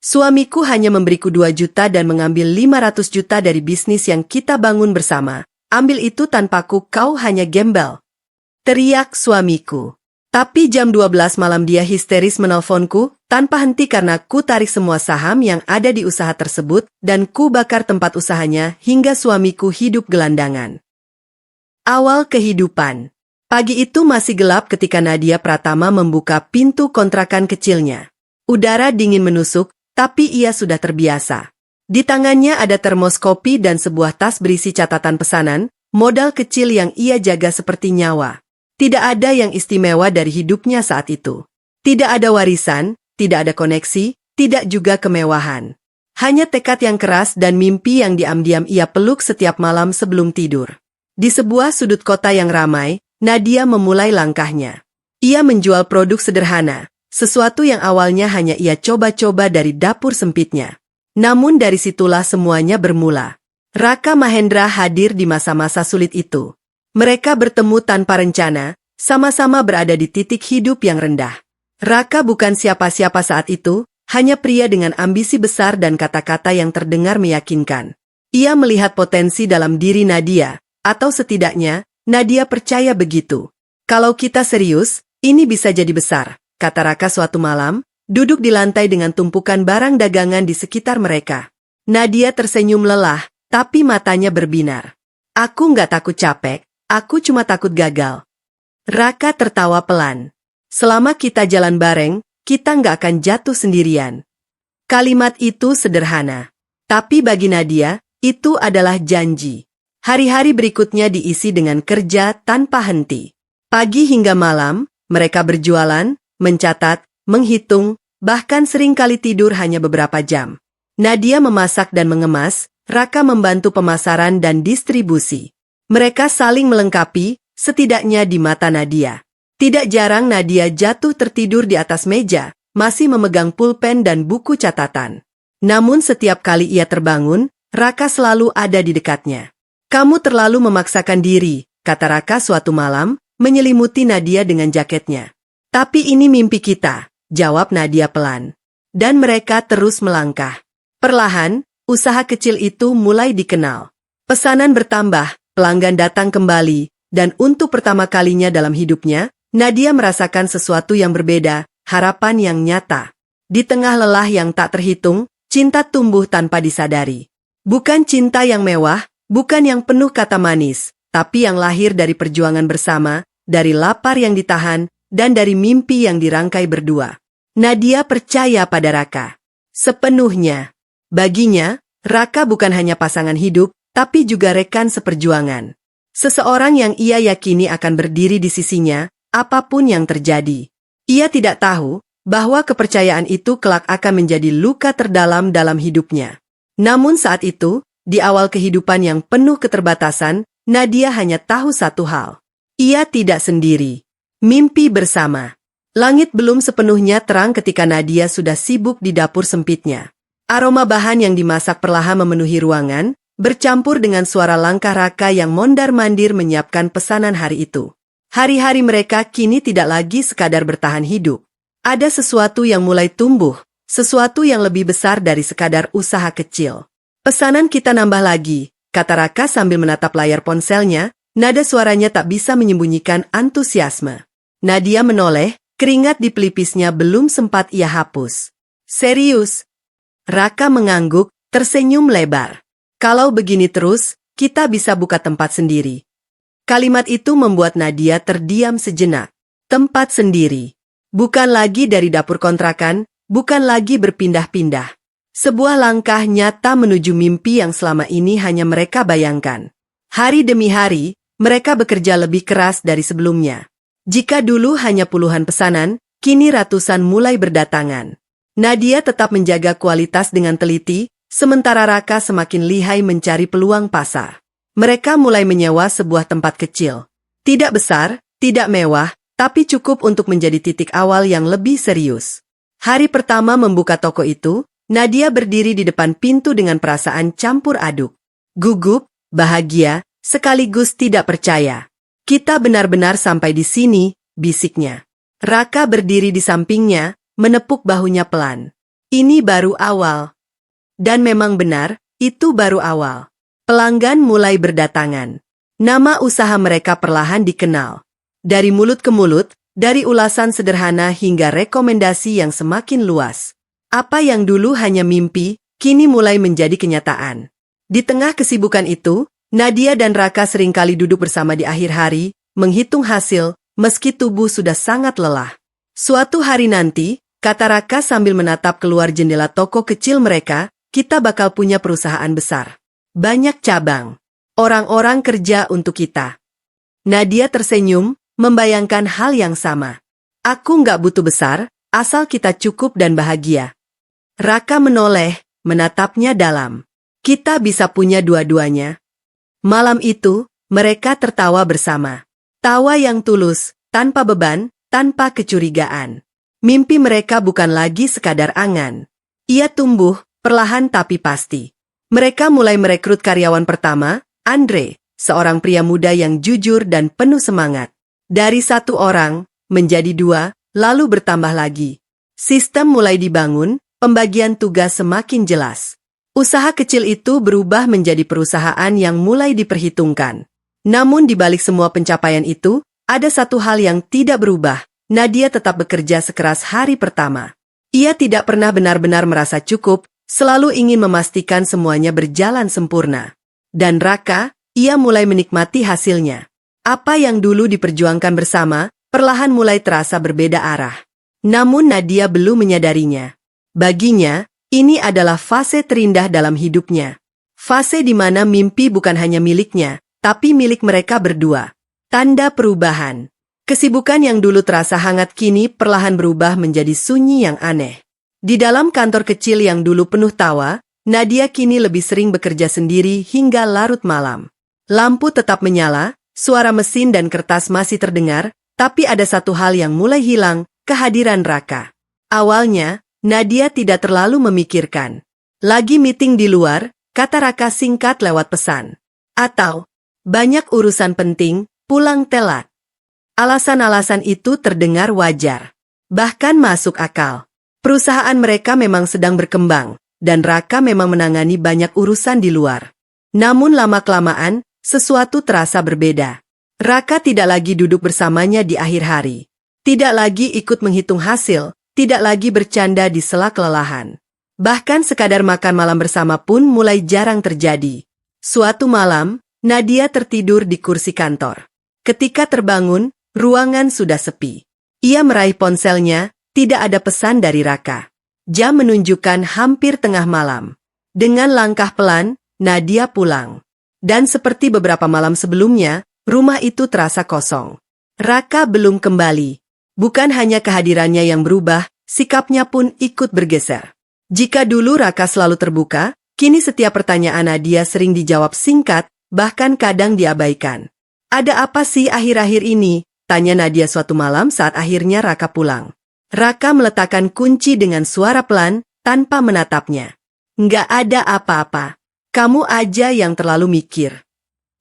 Suamiku hanya memberiku 2 juta dan mengambil 500 juta dari bisnis yang kita bangun bersama. Ambil itu tanpaku, kau hanya gembel. Teriak suamiku. Tapi jam 12 malam dia histeris menelponku, tanpa henti karena ku tarik semua saham yang ada di usaha tersebut dan ku bakar tempat usahanya hingga suamiku hidup gelandangan. Awal kehidupan. Pagi itu masih gelap ketika Nadia Pratama membuka pintu kontrakan kecilnya. Udara dingin menusuk, tapi ia sudah terbiasa. Di tangannya ada termos kopi dan sebuah tas berisi catatan pesanan, modal kecil yang ia jaga seperti nyawa. Tidak ada yang istimewa dari hidupnya saat itu. Tidak ada warisan, tidak ada koneksi, tidak juga kemewahan. Hanya tekad yang keras dan mimpi yang diam-diam ia peluk setiap malam sebelum tidur. Di sebuah sudut kota yang ramai, Nadia memulai langkahnya. Ia menjual produk sederhana, sesuatu yang awalnya hanya ia coba-coba dari dapur sempitnya. Namun dari situlah semuanya bermula. Raka Mahendra hadir di masa-masa sulit itu. Mereka bertemu tanpa rencana, sama-sama berada di titik hidup yang rendah. Raka bukan siapa-siapa saat itu, hanya pria dengan ambisi besar dan kata-kata yang terdengar meyakinkan. Ia melihat potensi dalam diri Nadia, atau setidaknya, Nadia percaya begitu. Kalau kita serius, ini bisa jadi besar, kata Raka suatu malam, duduk di lantai dengan tumpukan barang dagangan di sekitar mereka. Nadia tersenyum lelah, tapi matanya berbinar. Aku nggak takut capek, aku cuma takut gagal. Raka tertawa pelan. Selama kita jalan bareng, kita nggak akan jatuh sendirian. Kalimat itu sederhana. Tapi bagi Nadia, itu adalah janji. Hari-hari berikutnya diisi dengan kerja tanpa henti. Pagi hingga malam, mereka berjualan, mencatat, menghitung, bahkan seringkali tidur hanya beberapa jam. Nadia memasak dan mengemas, Raka membantu pemasaran dan distribusi. Mereka saling melengkapi, setidaknya di mata Nadia. Tidak jarang Nadia jatuh tertidur di atas meja, masih memegang pulpen dan buku catatan. Namun setiap kali ia terbangun, Raka selalu ada di dekatnya. Kamu terlalu memaksakan diri, kata Raka suatu malam, menyelimuti Nadia dengan jaketnya. Tapi ini mimpi kita, jawab Nadia pelan. Dan mereka terus melangkah. Perlahan, usaha kecil itu mulai dikenal. Pesanan bertambah, pelanggan datang kembali, dan untuk pertama kalinya dalam hidupnya, Nadia merasakan sesuatu yang berbeda, harapan yang nyata. Di tengah lelah yang tak terhitung, cinta tumbuh tanpa disadari. Bukan cinta yang mewah, bukan yang penuh kata manis, tapi yang lahir dari perjuangan bersama, dari lapar yang ditahan, dan dari mimpi yang dirangkai berdua. Nadia percaya pada Raka. Sepenuhnya. Baginya, Raka bukan hanya pasangan hidup, tapi juga rekan seperjuangan. Seseorang yang ia yakini akan berdiri di sisinya, apapun yang terjadi. Ia tidak tahu bahwa kepercayaan itu kelak akan menjadi luka terdalam dalam hidupnya. Namun saat itu, di awal kehidupan yang penuh keterbatasan, Nadia hanya tahu satu hal. Ia tidak sendiri. Mimpi bersama. Langit belum sepenuhnya terang ketika Nadia sudah sibuk di dapur sempitnya. Aroma bahan yang dimasak perlahan memenuhi ruangan, bercampur dengan suara langkah Raka yang mondar-mandir menyiapkan pesanan hari itu. Hari-hari mereka kini tidak lagi sekadar bertahan hidup. Ada sesuatu yang mulai tumbuh, sesuatu yang lebih besar dari sekadar usaha kecil. Pesanan kita nambah lagi, kata Raka sambil menatap layar ponselnya, nada suaranya tak bisa menyembunyikan antusiasme. Nadia menoleh, keringat di pelipisnya belum sempat ia hapus. Serius? Raka mengangguk, tersenyum lebar. Kalau begini terus, kita bisa buka tempat sendiri. Kalimat itu membuat Nadia terdiam sejenak. Tempat sendiri. Bukan lagi dari dapur kontrakan, bukan lagi berpindah-pindah. Sebuah langkah nyata menuju mimpi yang selama ini hanya mereka bayangkan. Hari demi hari, mereka bekerja lebih keras dari sebelumnya. Jika dulu hanya puluhan pesanan, kini ratusan mulai berdatangan. Nadia tetap menjaga kualitas dengan teliti, sementara Raka semakin lihai mencari peluang pasar. Mereka mulai menyewa sebuah tempat kecil. Tidak besar, tidak mewah, tapi cukup untuk menjadi titik awal yang lebih serius. Hari pertama membuka toko itu, Nadia berdiri di depan pintu dengan perasaan campur aduk. Gugup, bahagia, sekaligus tidak percaya. Kita benar-benar sampai di sini, bisiknya. Raka berdiri di sampingnya, menepuk bahunya pelan. Ini baru awal. Dan memang benar, itu baru awal. Pelanggan mulai berdatangan. Nama usaha mereka perlahan dikenal. Dari mulut ke mulut, dari ulasan sederhana hingga rekomendasi yang semakin luas. Apa yang dulu hanya mimpi, kini mulai menjadi kenyataan. Di tengah kesibukan itu, Nadia dan Raka seringkali duduk bersama di akhir hari, menghitung hasil, meski tubuh sudah sangat lelah. Suatu hari nanti, kata Raka sambil menatap keluar jendela toko kecil mereka, kita bakal punya perusahaan besar. Banyak cabang. Orang-orang kerja untuk kita. Nadia tersenyum, membayangkan hal yang sama. Aku nggak butuh besar, asal kita cukup dan bahagia. Raka menoleh, menatapnya dalam. Kita bisa punya dua-duanya. Malam itu, mereka tertawa bersama. Tawa yang tulus, tanpa beban, tanpa kecurigaan. Mimpi mereka bukan lagi sekadar angan. Ia tumbuh, perlahan tapi pasti. Mereka mulai merekrut karyawan pertama, Andre, seorang pria muda yang jujur dan penuh semangat. Dari 1 orang, menjadi 2, lalu bertambah lagi. Sistem mulai dibangun, pembagian tugas semakin jelas. Usaha kecil itu berubah menjadi perusahaan yang mulai diperhitungkan. Namun di balik semua pencapaian itu, ada satu hal yang tidak berubah. Nadia tetap bekerja sekeras hari pertama. Ia tidak pernah benar-benar merasa cukup, selalu ingin memastikan semuanya berjalan sempurna. Dan Raka, ia mulai menikmati hasilnya. Apa yang dulu diperjuangkan bersama, perlahan mulai terasa berbeda arah. Namun Nadia belum menyadarinya. Baginya, ini adalah fase terindah dalam hidupnya. Fase di mana mimpi bukan hanya miliknya, tapi milik mereka berdua. Tanda perubahan. Kesibukan yang dulu terasa hangat kini perlahan berubah menjadi sunyi yang aneh. Di dalam kantor kecil yang dulu penuh tawa, Nadia kini lebih sering bekerja sendiri hingga larut malam. Lampu tetap menyala, suara mesin dan kertas masih terdengar, tapi ada satu hal yang mulai hilang, kehadiran Raka. Awalnya, Nadia tidak terlalu memikirkan. Lagi meeting di luar, kata Raka singkat lewat pesan. Atau, banyak urusan penting, pulang telat. Alasan-alasan itu terdengar wajar. Bahkan masuk akal. Perusahaan mereka memang sedang berkembang, dan Raka memang menangani banyak urusan di luar. Namun lama-kelamaan, sesuatu terasa berbeda. Raka tidak lagi duduk bersamanya di akhir hari. Tidak lagi ikut menghitung hasil, tidak lagi bercanda di sela kelelahan. Bahkan sekadar makan malam bersama pun mulai jarang terjadi. Suatu malam, Nadia tertidur di kursi kantor. Ketika terbangun, ruangan sudah sepi. Ia meraih ponselnya, tidak ada pesan dari Raka. Jam menunjukkan hampir tengah malam. Dengan langkah pelan, Nadia pulang. Dan seperti beberapa malam sebelumnya, rumah itu terasa kosong. Raka belum kembali. Bukan hanya kehadirannya yang berubah, sikapnya pun ikut bergeser. Jika dulu Raka selalu terbuka, kini setiap pertanyaan Nadia sering dijawab singkat, bahkan kadang diabaikan. Ada apa sih akhir-akhir ini? Tanya Nadia suatu malam saat akhirnya Raka pulang. Raka meletakkan kunci dengan suara pelan, tanpa menatapnya. Nggak ada apa-apa. Kamu aja yang terlalu mikir.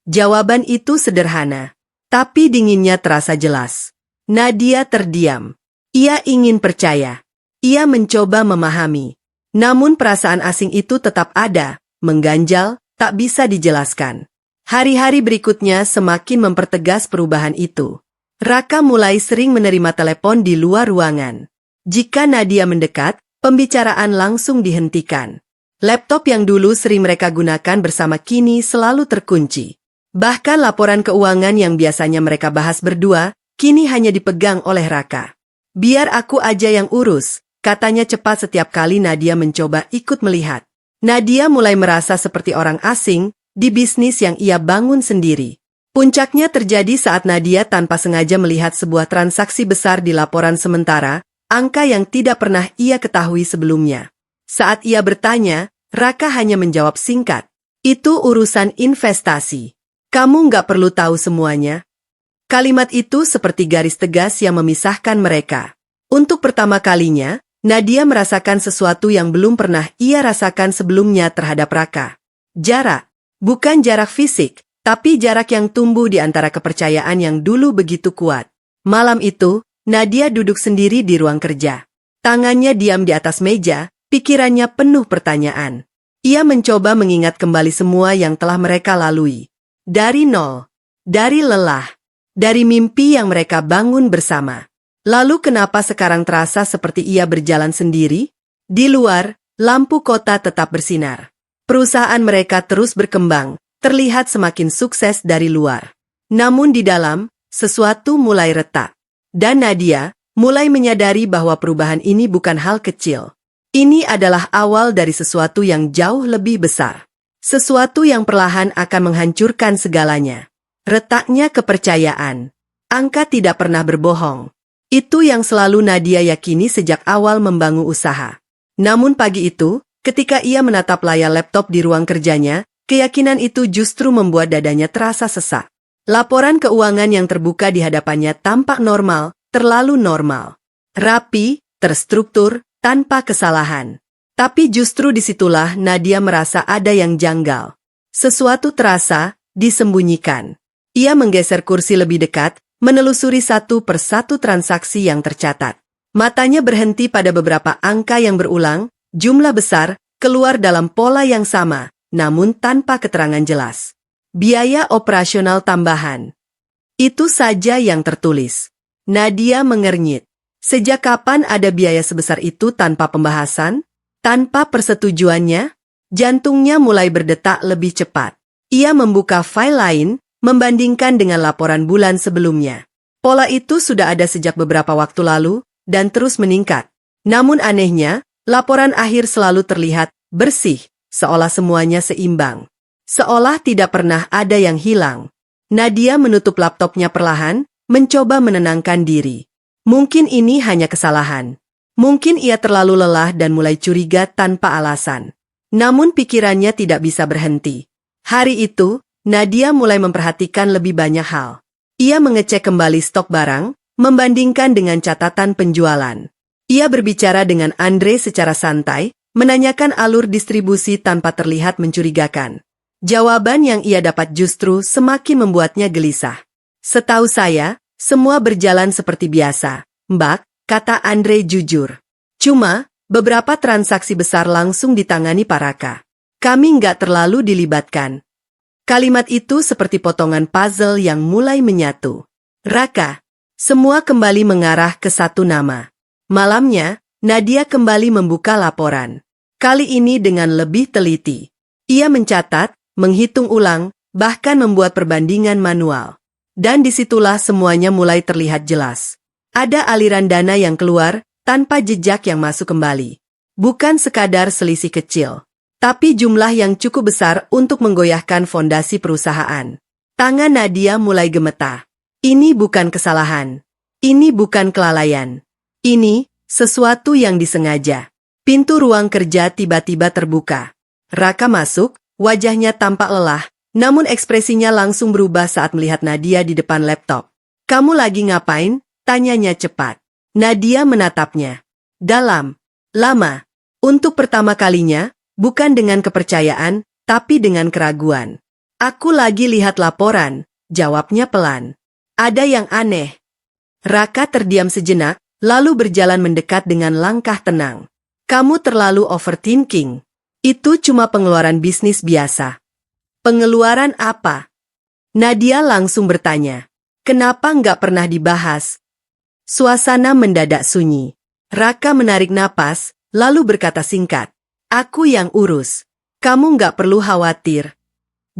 Jawaban itu sederhana, tapi dinginnya terasa jelas. Nadia terdiam. Ia ingin percaya. Ia mencoba memahami. Namun perasaan asing itu tetap ada, mengganjal, tak bisa dijelaskan. Hari-hari berikutnya semakin mempertegas perubahan itu. Raka mulai sering menerima telepon di luar ruangan. Jika Nadia mendekat, pembicaraan langsung dihentikan. Laptop yang dulu sering mereka gunakan bersama kini selalu terkunci. Bahkan laporan keuangan yang biasanya mereka bahas berdua, kini hanya dipegang oleh Raka. Biar aku aja yang urus, katanya cepat setiap kali Nadia mencoba ikut melihat. Nadia mulai merasa seperti orang asing di bisnis yang ia bangun sendiri. Puncaknya terjadi saat Nadia tanpa sengaja melihat sebuah transaksi besar di laporan sementara, angka yang tidak pernah ia ketahui sebelumnya. Saat ia bertanya, Raka hanya menjawab singkat. Itu urusan investasi. Kamu nggak perlu tahu semuanya. Kalimat itu seperti garis tegas yang memisahkan mereka. Untuk pertama kalinya, Nadia merasakan sesuatu yang belum pernah ia rasakan sebelumnya terhadap Raka. Jarak. Bukan jarak fisik, tapi jarak yang tumbuh di antara kepercayaan yang dulu begitu kuat. Malam itu, Nadia duduk sendiri di ruang kerja. Tangannya diam di atas meja, Pikirannya penuh pertanyaan. Ia mencoba mengingat kembali semua yang telah mereka lalui. Dari nol, dari lelah, dari mimpi yang mereka bangun bersama. Lalu kenapa sekarang terasa seperti ia berjalan sendiri? Di luar, lampu kota tetap bersinar. Perusahaan mereka terus berkembang, terlihat semakin sukses dari luar. Namun di dalam, sesuatu mulai retak. Dan Nadia mulai menyadari bahwa perubahan ini bukan hal kecil. Ini adalah awal dari sesuatu yang jauh lebih besar. Sesuatu yang perlahan akan menghancurkan segalanya. Retaknya kepercayaan. Angka tidak pernah berbohong. Itu yang selalu Nadia yakini sejak awal membangun usaha. Namun pagi itu, ketika ia menatap layar laptop di ruang kerjanya, keyakinan itu justru membuat dadanya terasa sesak. Laporan keuangan yang terbuka di hadapannya tampak normal, terlalu normal. Rapi, terstruktur, tanpa kesalahan. Tapi justru disitulah Nadia merasa ada yang janggal. Sesuatu terasa disembunyikan. Ia menggeser kursi lebih dekat, menelusuri satu persatu transaksi yang tercatat. Matanya berhenti pada beberapa angka yang berulang, jumlah besar, keluar dalam pola yang sama, namun tanpa keterangan jelas. Biaya operasional tambahan. Itu saja yang tertulis. Nadia mengernyit. Sejak kapan ada biaya sebesar itu tanpa pembahasan? Tanpa persetujuannya? Jantungnya mulai berdetak lebih cepat. Ia membuka file lain, membandingkan dengan laporan bulan sebelumnya. Pola itu sudah ada sejak beberapa waktu lalu, dan terus meningkat. Namun anehnya, laporan akhir selalu terlihat bersih, seolah semuanya seimbang. Seolah tidak pernah ada yang hilang. Nadia menutup laptopnya perlahan, mencoba menenangkan diri. Mungkin ini hanya kesalahan. Mungkin ia terlalu lelah dan mulai curiga tanpa alasan. Namun pikirannya tidak bisa berhenti. Hari itu, Nadia mulai memperhatikan lebih banyak hal. Ia mengecek kembali stok barang, membandingkan dengan catatan penjualan. Ia berbicara dengan Andre secara santai, menanyakan alur distribusi tanpa terlihat mencurigakan. Jawaban yang ia dapat justru semakin membuatnya gelisah. Setahu saya, semua berjalan seperti biasa, Mbak, kata Andre jujur. Cuma, beberapa transaksi besar langsung ditangani Pak Raka. Kami nggak terlalu dilibatkan. Kalimat itu seperti potongan puzzle yang mulai menyatu. Raka. Semua kembali mengarah ke satu nama. Malamnya, Nadia kembali membuka laporan. Kali ini dengan lebih teliti. Ia mencatat, menghitung ulang, bahkan membuat perbandingan manual. Dan disitulah semuanya mulai terlihat jelas. Ada aliran dana yang keluar, tanpa jejak yang masuk kembali. Bukan sekadar selisih kecil, tapi jumlah yang cukup besar untuk menggoyahkan fondasi perusahaan. Tangan Nadia mulai gemetar. Ini bukan kesalahan. Ini bukan kelalaian. Ini sesuatu yang disengaja. Pintu ruang kerja tiba-tiba terbuka. Raka masuk, wajahnya tampak lelah, namun ekspresinya langsung berubah saat melihat Nadia di depan laptop. Kamu lagi ngapain? Tanyanya cepat. Nadia menatapnya. Dalam. Lama. Untuk pertama kalinya, bukan dengan kepercayaan, tapi dengan keraguan. Aku lagi lihat laporan, jawabnya pelan. Ada yang aneh. Raka terdiam sejenak, lalu berjalan mendekat dengan langkah tenang. Kamu terlalu overthinking. Itu cuma pengeluaran bisnis biasa. Pengeluaran apa? Nadia langsung bertanya. Kenapa nggak pernah dibahas? Suasana mendadak sunyi. Raka menarik napas, lalu berkata singkat. Aku yang urus. Kamu nggak perlu khawatir.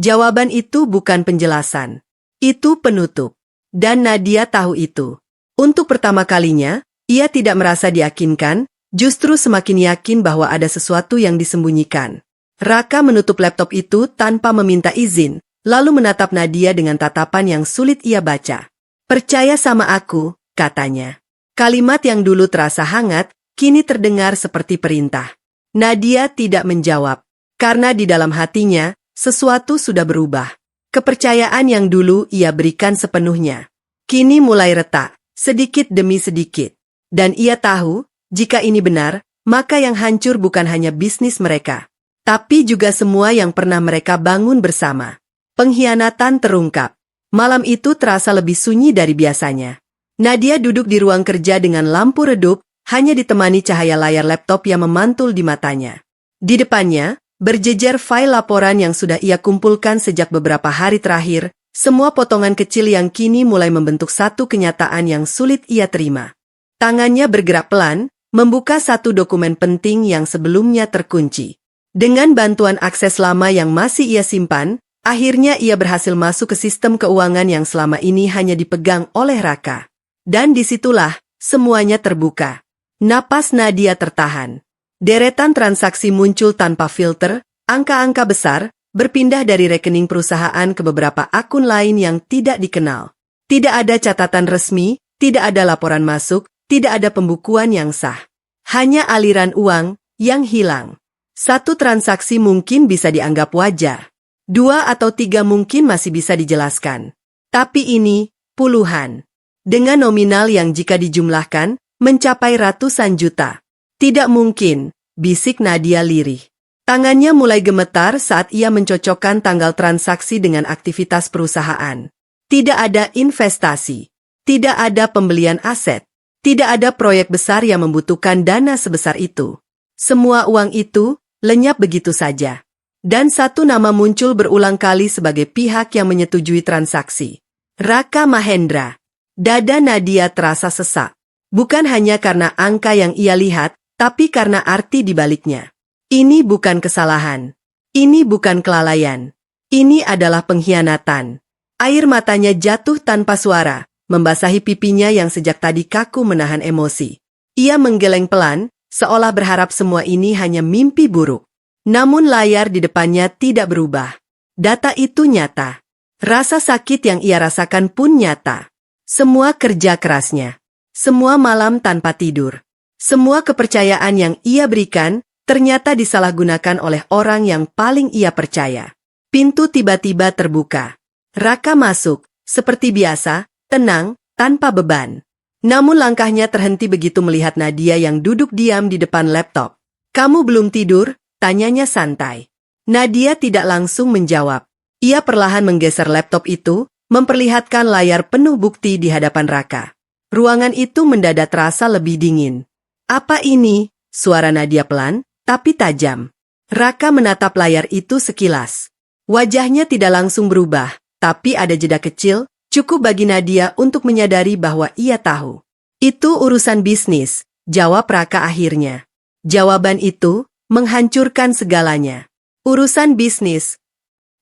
Jawaban itu bukan penjelasan. Itu penutup. Dan Nadia tahu itu. Untuk pertama kalinya, ia tidak merasa diyakinkan, justru semakin yakin bahwa ada sesuatu yang disembunyikan. Raka menutup laptop itu tanpa meminta izin, lalu menatap Nadia dengan tatapan yang sulit ia baca. Percaya sama aku, katanya. Kalimat yang dulu terasa hangat, kini terdengar seperti perintah. Nadia tidak menjawab, karena di dalam hatinya, sesuatu sudah berubah. Kepercayaan yang dulu ia berikan sepenuhnya. Kini mulai retak, sedikit demi sedikit. Dan ia tahu, jika ini benar, maka yang hancur bukan hanya bisnis mereka, tapi juga semua yang pernah mereka bangun bersama. Pengkhianatan terungkap. Malam itu terasa lebih sunyi dari biasanya. Nadia duduk di ruang kerja dengan lampu redup, hanya ditemani cahaya layar laptop yang memantul di matanya. Di depannya, berjejer file laporan yang sudah ia kumpulkan sejak beberapa hari terakhir, semua potongan kecil yang kini mulai membentuk satu kenyataan yang sulit ia terima. Tangannya bergerak pelan, membuka satu dokumen penting yang sebelumnya terkunci. Dengan bantuan akses lama yang masih ia simpan, akhirnya ia berhasil masuk ke sistem keuangan yang selama ini hanya dipegang oleh Raka. Dan disitulah, semuanya terbuka. Napas Nadia tertahan. Deretan transaksi muncul tanpa filter, angka-angka besar, berpindah dari rekening perusahaan ke beberapa akun lain yang tidak dikenal. Tidak ada catatan resmi, tidak ada laporan masuk, tidak ada pembukuan yang sah. Hanya aliran uang yang hilang. Satu transaksi mungkin bisa dianggap wajar. 2 atau 3 mungkin masih bisa dijelaskan. Tapi ini, puluhan. Dengan nominal yang jika dijumlahkan, mencapai ratusan juta. Tidak mungkin, bisik Nadia lirih. Tangannya mulai gemetar saat ia mencocokkan tanggal transaksi dengan aktivitas perusahaan. Tidak ada investasi. Tidak ada pembelian aset. Tidak ada proyek besar yang membutuhkan dana sebesar itu. Semua uang itu lenyap begitu saja. Dan satu nama muncul berulang kali sebagai pihak yang menyetujui transaksi. Raka Mahendra. Dada Nadia terasa sesak. Bukan hanya karena angka yang ia lihat, tapi karena arti di baliknya. Ini bukan kesalahan. Ini bukan kelalaian. Ini adalah pengkhianatan. Air matanya jatuh tanpa suara, membasahi pipinya yang sejak tadi kaku menahan emosi. Ia menggeleng pelan, seolah berharap semua ini hanya mimpi buruk. Namun layar di depannya tidak berubah. Data itu nyata. Rasa sakit yang ia rasakan pun nyata. Semua kerja kerasnya. Semua malam tanpa tidur. Semua kepercayaan yang ia berikan, ternyata disalahgunakan oleh orang yang paling ia percaya. Pintu tiba-tiba terbuka. Raka masuk, seperti biasa, tenang, tanpa beban. Namun langkahnya terhenti begitu melihat Nadia yang duduk diam di depan laptop. "Kamu belum tidur?" tanyanya santai. Nadia tidak langsung menjawab. Ia perlahan menggeser laptop itu, memperlihatkan layar penuh bukti di hadapan Raka. Ruangan itu mendadak terasa lebih dingin. "Apa ini?" Suara Nadia pelan, tapi tajam. Raka menatap layar itu sekilas. Wajahnya tidak langsung berubah, tapi ada jeda kecil, cukup bagi Nadia untuk menyadari bahwa ia tahu. "Itu urusan bisnis," jawab Raka akhirnya. Jawaban itu menghancurkan segalanya. "Urusan bisnis."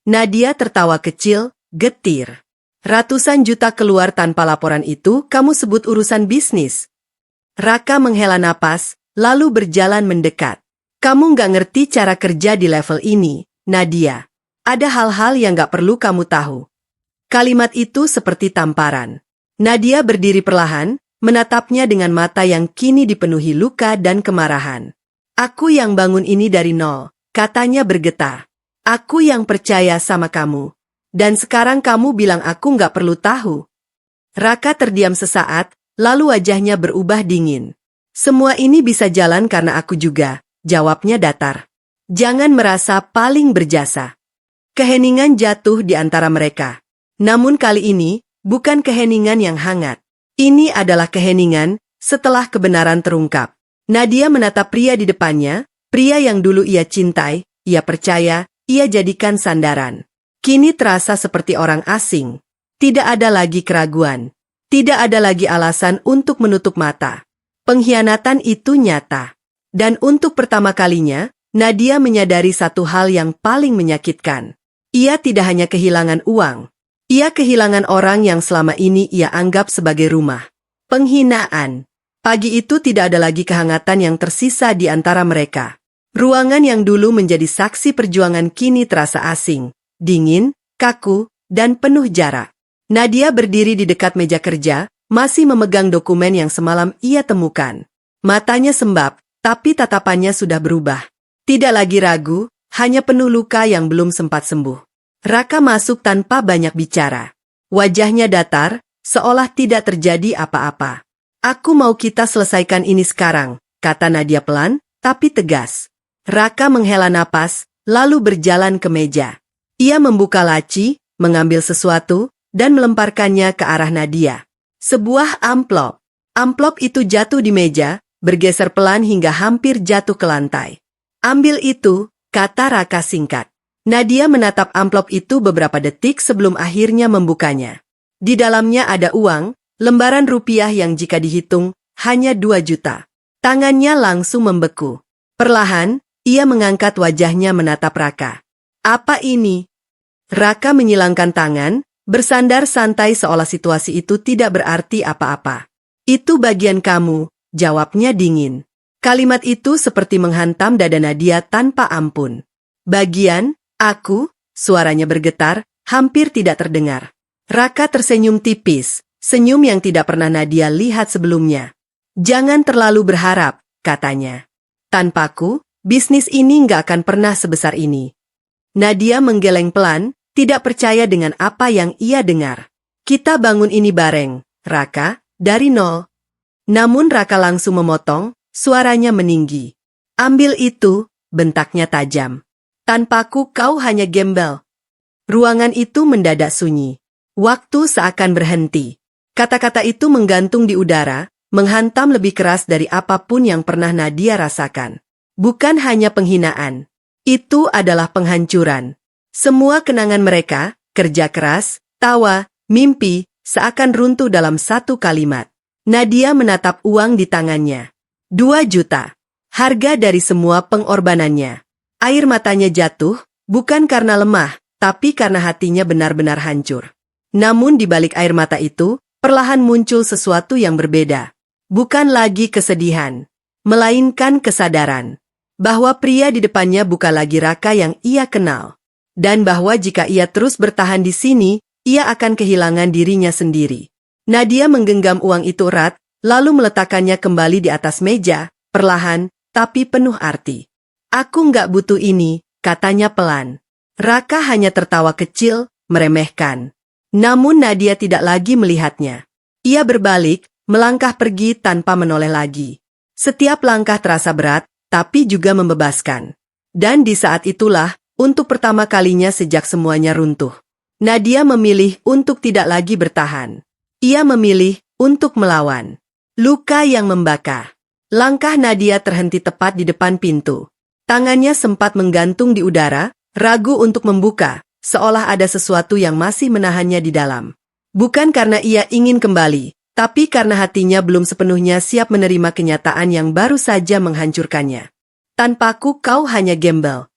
Nadia tertawa kecil, getir. "Ratusan juta keluar tanpa laporan itu kamu sebut urusan bisnis?" Raka menghela napas, lalu berjalan mendekat. "Kamu nggak ngerti cara kerja di level ini, Nadia. Ada hal-hal yang nggak perlu kamu tahu." Kalimat itu seperti tamparan. Nadia berdiri perlahan, menatapnya dengan mata yang kini dipenuhi luka dan kemarahan. "Aku yang bangun ini dari nol," katanya bergetar. "Aku yang percaya sama kamu. Dan sekarang kamu bilang aku nggak perlu tahu." Raka terdiam sesaat, lalu wajahnya berubah dingin. "Semua ini bisa jalan karena aku juga," jawabnya datar. "Jangan merasa paling berjasa." Keheningan jatuh di antara mereka. Namun kali ini, bukan keheningan yang hangat. Ini adalah keheningan setelah kebenaran terungkap. Nadia menatap pria di depannya, pria yang dulu ia cintai, ia percaya, ia jadikan sandaran. Kini terasa seperti orang asing. Tidak ada lagi keraguan. Tidak ada lagi alasan untuk menutup mata. Pengkhianatan itu nyata. Dan untuk pertama kalinya, Nadia menyadari satu hal yang paling menyakitkan. Ia tidak hanya kehilangan uang. Ia kehilangan orang yang selama ini ia anggap sebagai rumah. Penghinaan. Pagi itu tidak ada lagi kehangatan yang tersisa di antara mereka. Ruangan yang dulu menjadi saksi perjuangan kini terasa asing. Dingin, kaku, dan penuh jarak. Nadia berdiri di dekat meja kerja, masih memegang dokumen yang semalam ia temukan. Matanya sembab, tapi tatapannya sudah berubah. Tidak lagi ragu, hanya penuh luka yang belum sempat sembuh. Raka masuk tanpa banyak bicara. Wajahnya datar, seolah tidak terjadi apa-apa. "Aku mau kita selesaikan ini sekarang," kata Nadia pelan, tapi tegas. Raka menghela napas, lalu berjalan ke meja. Ia membuka laci, mengambil sesuatu, dan melemparkannya ke arah Nadia. Sebuah amplop. Amplop itu jatuh di meja, bergeser pelan hingga hampir jatuh ke lantai. Ambil itu, kata Raka singkat. Nadia menatap amplop itu beberapa detik sebelum akhirnya membukanya. Di dalamnya ada uang, lembaran rupiah yang jika dihitung, hanya 2 juta. Tangannya langsung membeku. Perlahan, ia mengangkat wajahnya menatap Raka. Apa ini? Raka menyilangkan tangan, bersandar santai seolah situasi itu tidak berarti apa-apa. Itu bagian kamu, jawabnya dingin. Kalimat itu seperti menghantam dada Nadia tanpa ampun. Bagian, aku, suaranya bergetar, hampir tidak terdengar. Raka tersenyum tipis, senyum yang tidak pernah Nadia lihat sebelumnya. Jangan terlalu berharap, katanya. Tanpaku, bisnis ini nggak akan pernah sebesar ini. Nadia menggeleng pelan, tidak percaya dengan apa yang ia dengar. Kita bangun ini bareng, Raka, dari nol. Namun Raka langsung memotong, suaranya meninggi. Ambil itu, bentaknya tajam. Tanpaku kau hanya gembel. Ruangan itu mendadak sunyi. Waktu seakan berhenti. Kata-kata itu menggantung di udara, menghantam lebih keras dari apapun yang pernah Nadia rasakan. Bukan hanya penghinaan. Itu adalah penghancuran. Semua kenangan mereka, kerja keras, tawa, mimpi, seakan runtuh dalam satu kalimat. Nadia menatap uang di tangannya. 2 juta. Harga dari semua pengorbanannya. Air matanya jatuh, bukan karena lemah, tapi karena hatinya benar-benar hancur. Namun di balik air mata itu, perlahan muncul sesuatu yang berbeda. Bukan lagi kesedihan, melainkan kesadaran. Bahwa pria di depannya bukan lagi Raka yang ia kenal. Dan bahwa jika ia terus bertahan di sini, ia akan kehilangan dirinya sendiri. Nadia menggenggam uang itu erat, lalu meletakkannya kembali di atas meja, perlahan, tapi penuh arti. Aku nggak butuh ini, katanya pelan. Raka hanya tertawa kecil, meremehkan. Namun Nadia tidak lagi melihatnya. Ia berbalik, melangkah pergi tanpa menoleh lagi. Setiap langkah terasa berat, tapi juga membebaskan. Dan di saat itulah, untuk pertama kalinya sejak semuanya runtuh, Nadia memilih untuk tidak lagi bertahan. Ia memilih untuk melawan. Luka yang membakar. Langkah Nadia terhenti tepat di depan pintu. Tangannya sempat menggantung di udara, ragu untuk membuka, seolah ada sesuatu yang masih menahannya di dalam. Bukan karena ia ingin kembali, tapi karena hatinya belum sepenuhnya siap menerima kenyataan yang baru saja menghancurkannya. Tanpaku kau hanya gembel.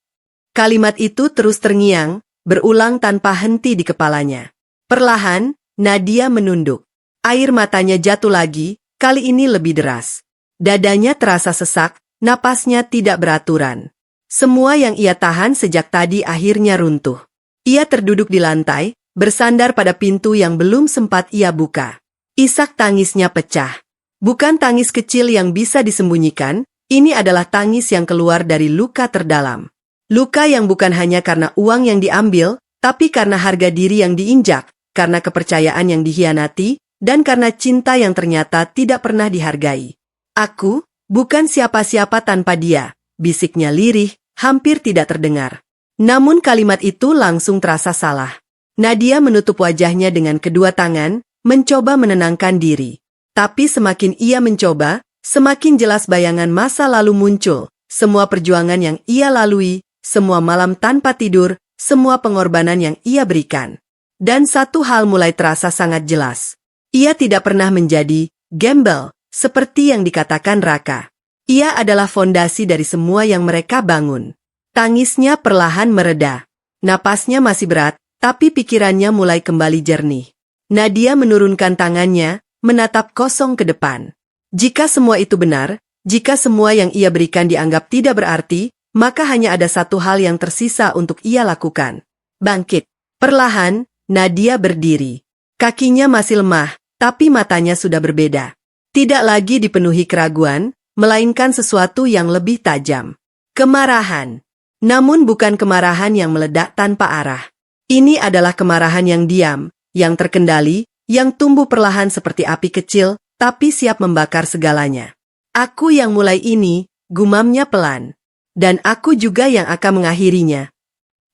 Kalimat itu terus terngiang, berulang tanpa henti di kepalanya. Perlahan, Nadia menunduk. Air matanya jatuh lagi, kali ini lebih deras. Dadanya terasa sesak, napasnya tidak beraturan. Semua yang ia tahan sejak tadi akhirnya runtuh. Ia terduduk di lantai, bersandar pada pintu yang belum sempat ia buka. Isak tangisnya pecah. Bukan tangis kecil yang bisa disembunyikan, ini adalah tangis yang keluar dari luka terdalam. Luka yang bukan hanya karena uang yang diambil, tapi karena harga diri yang diinjak, karena kepercayaan yang dikhianati, dan karena cinta yang ternyata tidak pernah dihargai. Aku, bukan siapa-siapa tanpa dia, bisiknya lirih, hampir tidak terdengar. Namun kalimat itu langsung terasa salah. Nadia menutup wajahnya dengan kedua tangan, mencoba menenangkan diri. Tapi semakin ia mencoba, semakin jelas bayangan masa lalu muncul, semua perjuangan yang ia lalui, semua malam tanpa tidur, semua pengorbanan yang ia berikan. Dan satu hal mulai terasa sangat jelas. Ia tidak pernah menjadi gembel, seperti yang dikatakan Raka. Ia adalah fondasi dari semua yang mereka bangun. Tangisnya perlahan mereda. Napasnya masih berat, tapi pikirannya mulai kembali jernih. Nadia menurunkan tangannya, menatap kosong ke depan. Jika semua itu benar, jika semua yang ia berikan dianggap tidak berarti, maka hanya ada satu hal yang tersisa untuk ia lakukan. Bangkit. Perlahan, Nadia berdiri. Kakinya masih lemah, tapi matanya sudah berbeda. Tidak lagi dipenuhi keraguan, melainkan sesuatu yang lebih tajam. Kemarahan. Namun bukan kemarahan yang meledak tanpa arah. Ini adalah kemarahan yang diam, yang terkendali, yang tumbuh perlahan seperti api kecil, tapi siap membakar segalanya. Aku yang mulai ini, gumamnya pelan. Dan aku juga yang akan mengakhirinya.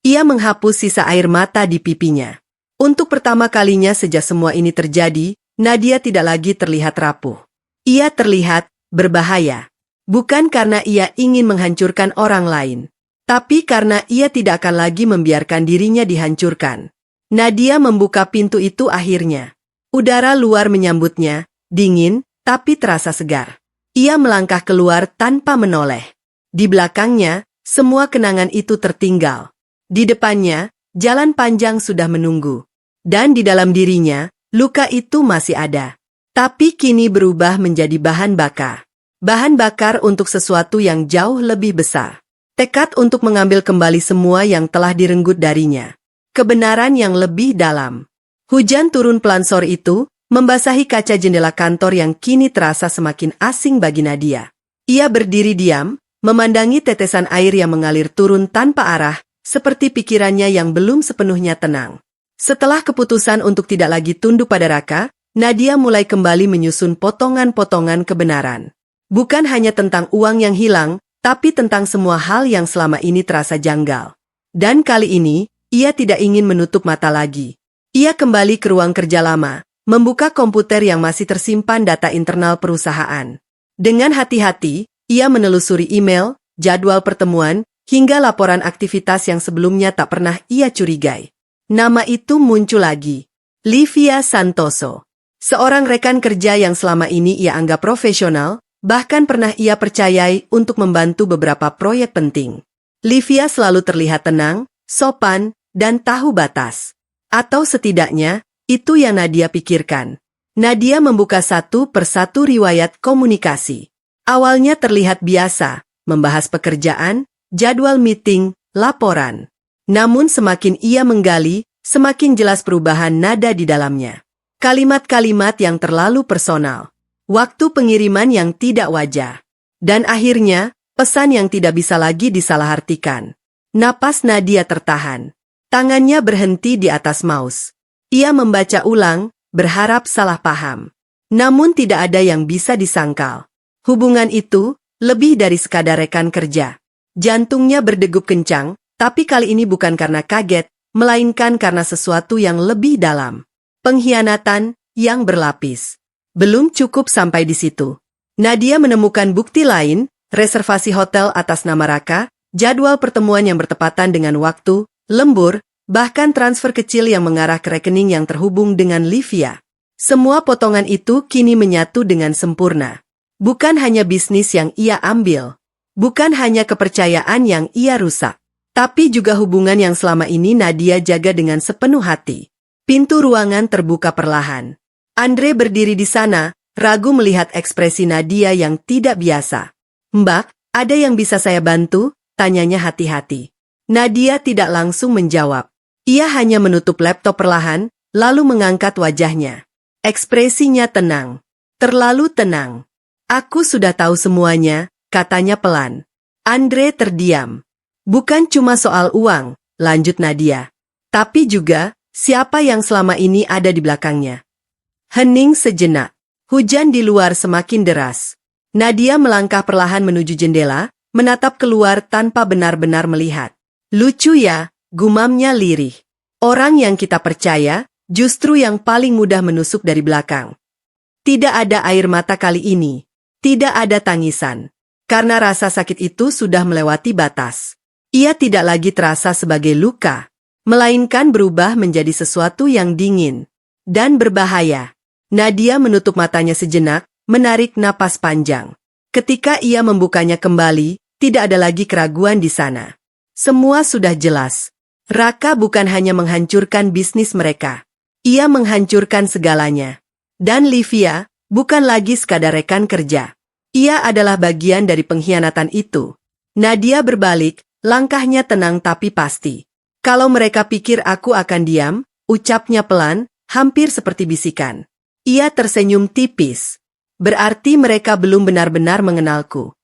Ia menghapus sisa air mata di pipinya. Untuk pertama kalinya sejak semua ini terjadi, Nadia tidak lagi terlihat rapuh. Ia terlihat berbahaya. Bukan karena ia ingin menghancurkan orang lain, tapi karena ia tidak akan lagi membiarkan dirinya dihancurkan. Nadia membuka pintu itu akhirnya. Udara luar menyambutnya, dingin, tapi terasa segar. Ia melangkah keluar tanpa menoleh. Di belakangnya, semua kenangan itu tertinggal. Di depannya, jalan panjang sudah menunggu. Dan di dalam dirinya, luka itu masih ada. Tapi kini berubah menjadi bahan bakar. Bahan bakar untuk sesuatu yang jauh lebih besar. Tekad untuk mengambil kembali semua yang telah direnggut darinya. Kebenaran yang lebih dalam. Hujan turun pelan sore itu, membasahi kaca jendela kantor yang kini terasa semakin asing bagi Nadia. Ia berdiri diam, memandangi tetesan air yang mengalir turun tanpa arah, seperti pikirannya yang belum sepenuhnya tenang. Setelah keputusan untuk tidak lagi tunduk pada Raka, Nadia mulai kembali menyusun potongan-potongan kebenaran. Bukan hanya tentang uang yang hilang, tapi tentang semua hal yang selama ini terasa janggal. Dan kali ini, ia tidak ingin menutup mata lagi. Ia kembali ke ruang kerja lama, membuka komputer yang masih tersimpan data internal perusahaan. Dengan hati-hati, ia menelusuri email, jadwal pertemuan, hingga laporan aktivitas yang sebelumnya tak pernah ia curigai. Nama itu muncul lagi. Livia Santoso. Seorang rekan kerja yang selama ini ia anggap profesional, bahkan pernah ia percayai untuk membantu beberapa proyek penting. Livia selalu terlihat tenang, sopan, dan tahu batas. Atau setidaknya, itu yang Nadia pikirkan. Nadia membuka satu persatu riwayat komunikasi. Awalnya terlihat biasa, membahas pekerjaan, jadwal meeting, laporan. Namun semakin ia menggali, semakin jelas perubahan nada di dalamnya. Kalimat-kalimat yang terlalu personal. Waktu pengiriman yang tidak wajar. Dan akhirnya, pesan yang tidak bisa lagi disalahartikan. Napas Nadia tertahan. Tangannya berhenti di atas mouse. Ia membaca ulang, berharap salah paham. Namun tidak ada yang bisa disangkal. Hubungan itu, lebih dari sekadar rekan kerja. Jantungnya berdegup kencang, tapi kali ini bukan karena kaget, melainkan karena sesuatu yang lebih dalam. Pengkhianatan yang berlapis. Belum cukup sampai di situ. Nadia menemukan bukti lain, reservasi hotel atas nama Raka, jadwal pertemuan yang bertepatan dengan waktu, lembur, bahkan transfer kecil yang mengarah ke rekening yang terhubung dengan Livia. Semua potongan itu kini menyatu dengan sempurna. Bukan hanya bisnis yang ia ambil. Bukan hanya kepercayaan yang ia rusak. Tapi juga hubungan yang selama ini Nadia jaga dengan sepenuh hati. Pintu ruangan terbuka perlahan. Andre berdiri di sana, ragu melihat ekspresi Nadia yang tidak biasa. "Mbak, ada yang bisa saya bantu?" tanyanya hati-hati. Nadia tidak langsung menjawab. Ia hanya menutup laptop perlahan, lalu mengangkat wajahnya. Ekspresinya tenang. Terlalu tenang. "Aku sudah tahu semuanya," katanya pelan. Andre terdiam. "Bukan cuma soal uang," lanjut Nadia. "Tapi juga, siapa yang selama ini ada di belakangnya." Hening sejenak. Hujan di luar semakin deras. Nadia melangkah perlahan menuju jendela, menatap keluar tanpa benar-benar melihat. "Lucu ya," gumamnya lirih. "Orang yang kita percaya, justru yang paling mudah menusuk dari belakang." Tidak ada air mata kali ini. Tidak ada tangisan. Karena rasa sakit itu sudah melewati batas. Ia tidak lagi terasa sebagai luka, melainkan berubah menjadi sesuatu yang dingin dan berbahaya. Nadia menutup matanya sejenak, menarik napas panjang. Ketika ia membukanya kembali, tidak ada lagi keraguan di sana. Semua sudah jelas. Raka bukan hanya menghancurkan bisnis mereka. Ia menghancurkan segalanya. Dan Livia, bukan lagi sekadar rekan kerja. Ia adalah bagian dari pengkhianatan itu. Nadia berbalik, langkahnya tenang tapi pasti. "Kalau mereka pikir aku akan diam," ucapnya pelan, hampir seperti bisikan. Ia tersenyum tipis. "Berarti mereka belum benar-benar mengenalku."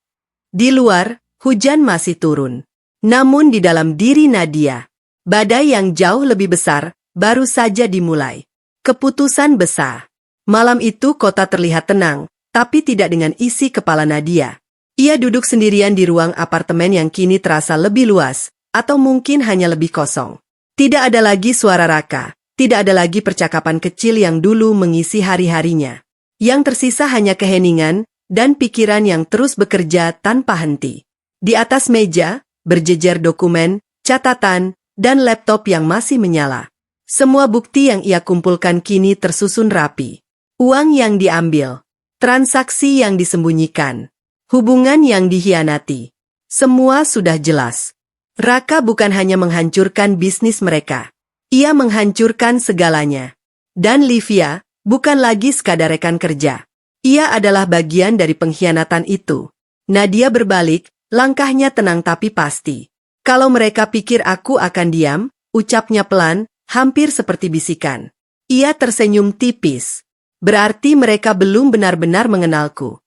Di luar, hujan masih turun. Namun di dalam diri Nadia, badai yang jauh lebih besar baru saja dimulai. Keputusan besar. Malam itu kota terlihat tenang, tapi tidak dengan isi kepala Nadia. Ia duduk sendirian di ruang apartemen yang kini terasa lebih luas, atau mungkin hanya lebih kosong. Tidak ada lagi suara Raka. Tidak ada lagi percakapan kecil yang dulu mengisi hari-harinya. Yang tersisa hanya keheningan, dan pikiran yang terus bekerja tanpa henti. Di atas meja, berjejer dokumen, catatan, dan laptop yang masih menyala. Semua bukti yang ia kumpulkan kini tersusun rapi. Uang yang diambil, transaksi yang disembunyikan, hubungan yang dikhianati. Semua sudah jelas. Raka bukan hanya menghancurkan bisnis mereka. Ia menghancurkan segalanya. Dan Livia bukan lagi sekadar rekan kerja. Ia adalah bagian dari pengkhianatan itu. Nadia berbalik, langkahnya tenang tapi pasti. Kalau mereka pikir aku akan diam, ucapnya pelan, hampir seperti bisikan. Ia tersenyum tipis. Berarti mereka belum benar-benar mengenalku.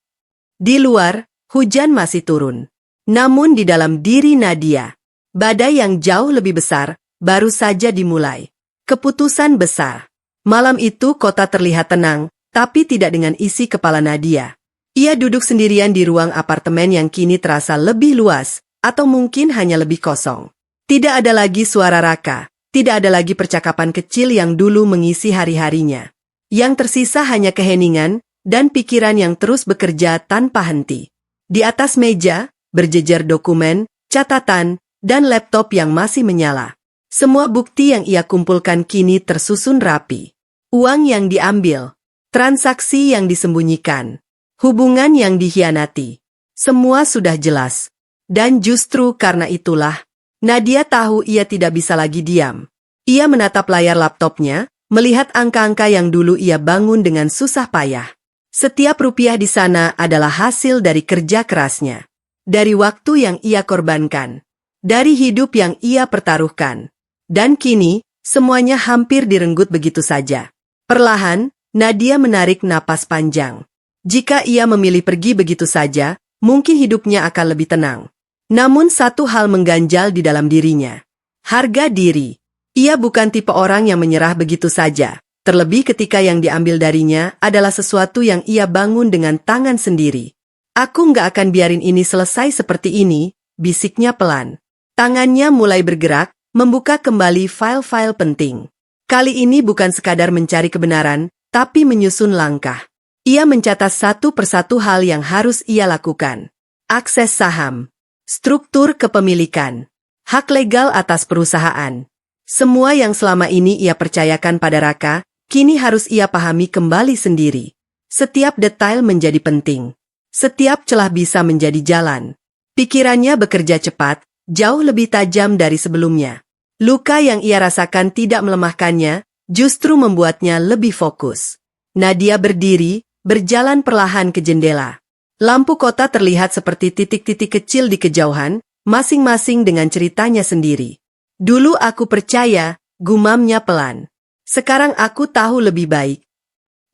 Di luar, hujan masih turun. Namun di dalam diri Nadia, badai yang jauh lebih besar baru saja dimulai. Keputusan besar. Malam itu kota terlihat tenang, tapi tidak dengan isi kepala Nadia. Ia duduk sendirian di ruang apartemen yang kini terasa lebih luas, atau mungkin hanya lebih kosong. Tidak ada lagi suara Raka, tidak ada lagi percakapan kecil yang dulu mengisi hari-harinya. Yang tersisa hanya keheningan dan pikiran yang terus bekerja tanpa henti. Di atas meja, berjejer dokumen, catatan, dan laptop yang masih menyala. Semua bukti yang ia kumpulkan kini tersusun rapi. Uang yang diambil, transaksi yang disembunyikan, hubungan yang dikhianati. Semua sudah jelas. Dan justru karena itulah, Nadia tahu ia tidak bisa lagi diam. Ia menatap layar laptopnya, melihat angka-angka yang dulu ia bangun dengan susah payah. Setiap rupiah di sana adalah hasil dari kerja kerasnya. Dari waktu yang ia korbankan. Dari hidup yang ia pertaruhkan. Dan kini, semuanya hampir direnggut begitu saja. Perlahan, Nadia menarik napas panjang. Jika ia memilih pergi begitu saja, mungkin hidupnya akan lebih tenang. Namun satu hal mengganjal di dalam dirinya. Harga diri. Ia bukan tipe orang yang menyerah begitu saja. Terlebih ketika yang diambil darinya adalah sesuatu yang ia bangun dengan tangan sendiri. Aku nggak akan biarin ini selesai seperti ini, bisiknya pelan. Tangannya mulai bergerak, membuka kembali file-file penting. Kali ini bukan sekadar mencari kebenaran, tapi menyusun langkah. Ia mencatat satu persatu hal yang harus ia lakukan. Akses saham, struktur kepemilikan, hak legal atas perusahaan. Semua yang selama ini ia percayakan pada Raka, kini harus ia pahami kembali sendiri. Setiap detail menjadi penting. Setiap celah bisa menjadi jalan. Pikirannya bekerja cepat, jauh lebih tajam dari sebelumnya. Luka yang ia rasakan tidak melemahkannya, justru membuatnya lebih fokus. Nadia berdiri, berjalan perlahan ke jendela. Lampu kota terlihat seperti titik-titik kecil di kejauhan, masing-masing dengan ceritanya sendiri. Dulu aku percaya, gumamnya pelan. Sekarang aku tahu lebih baik.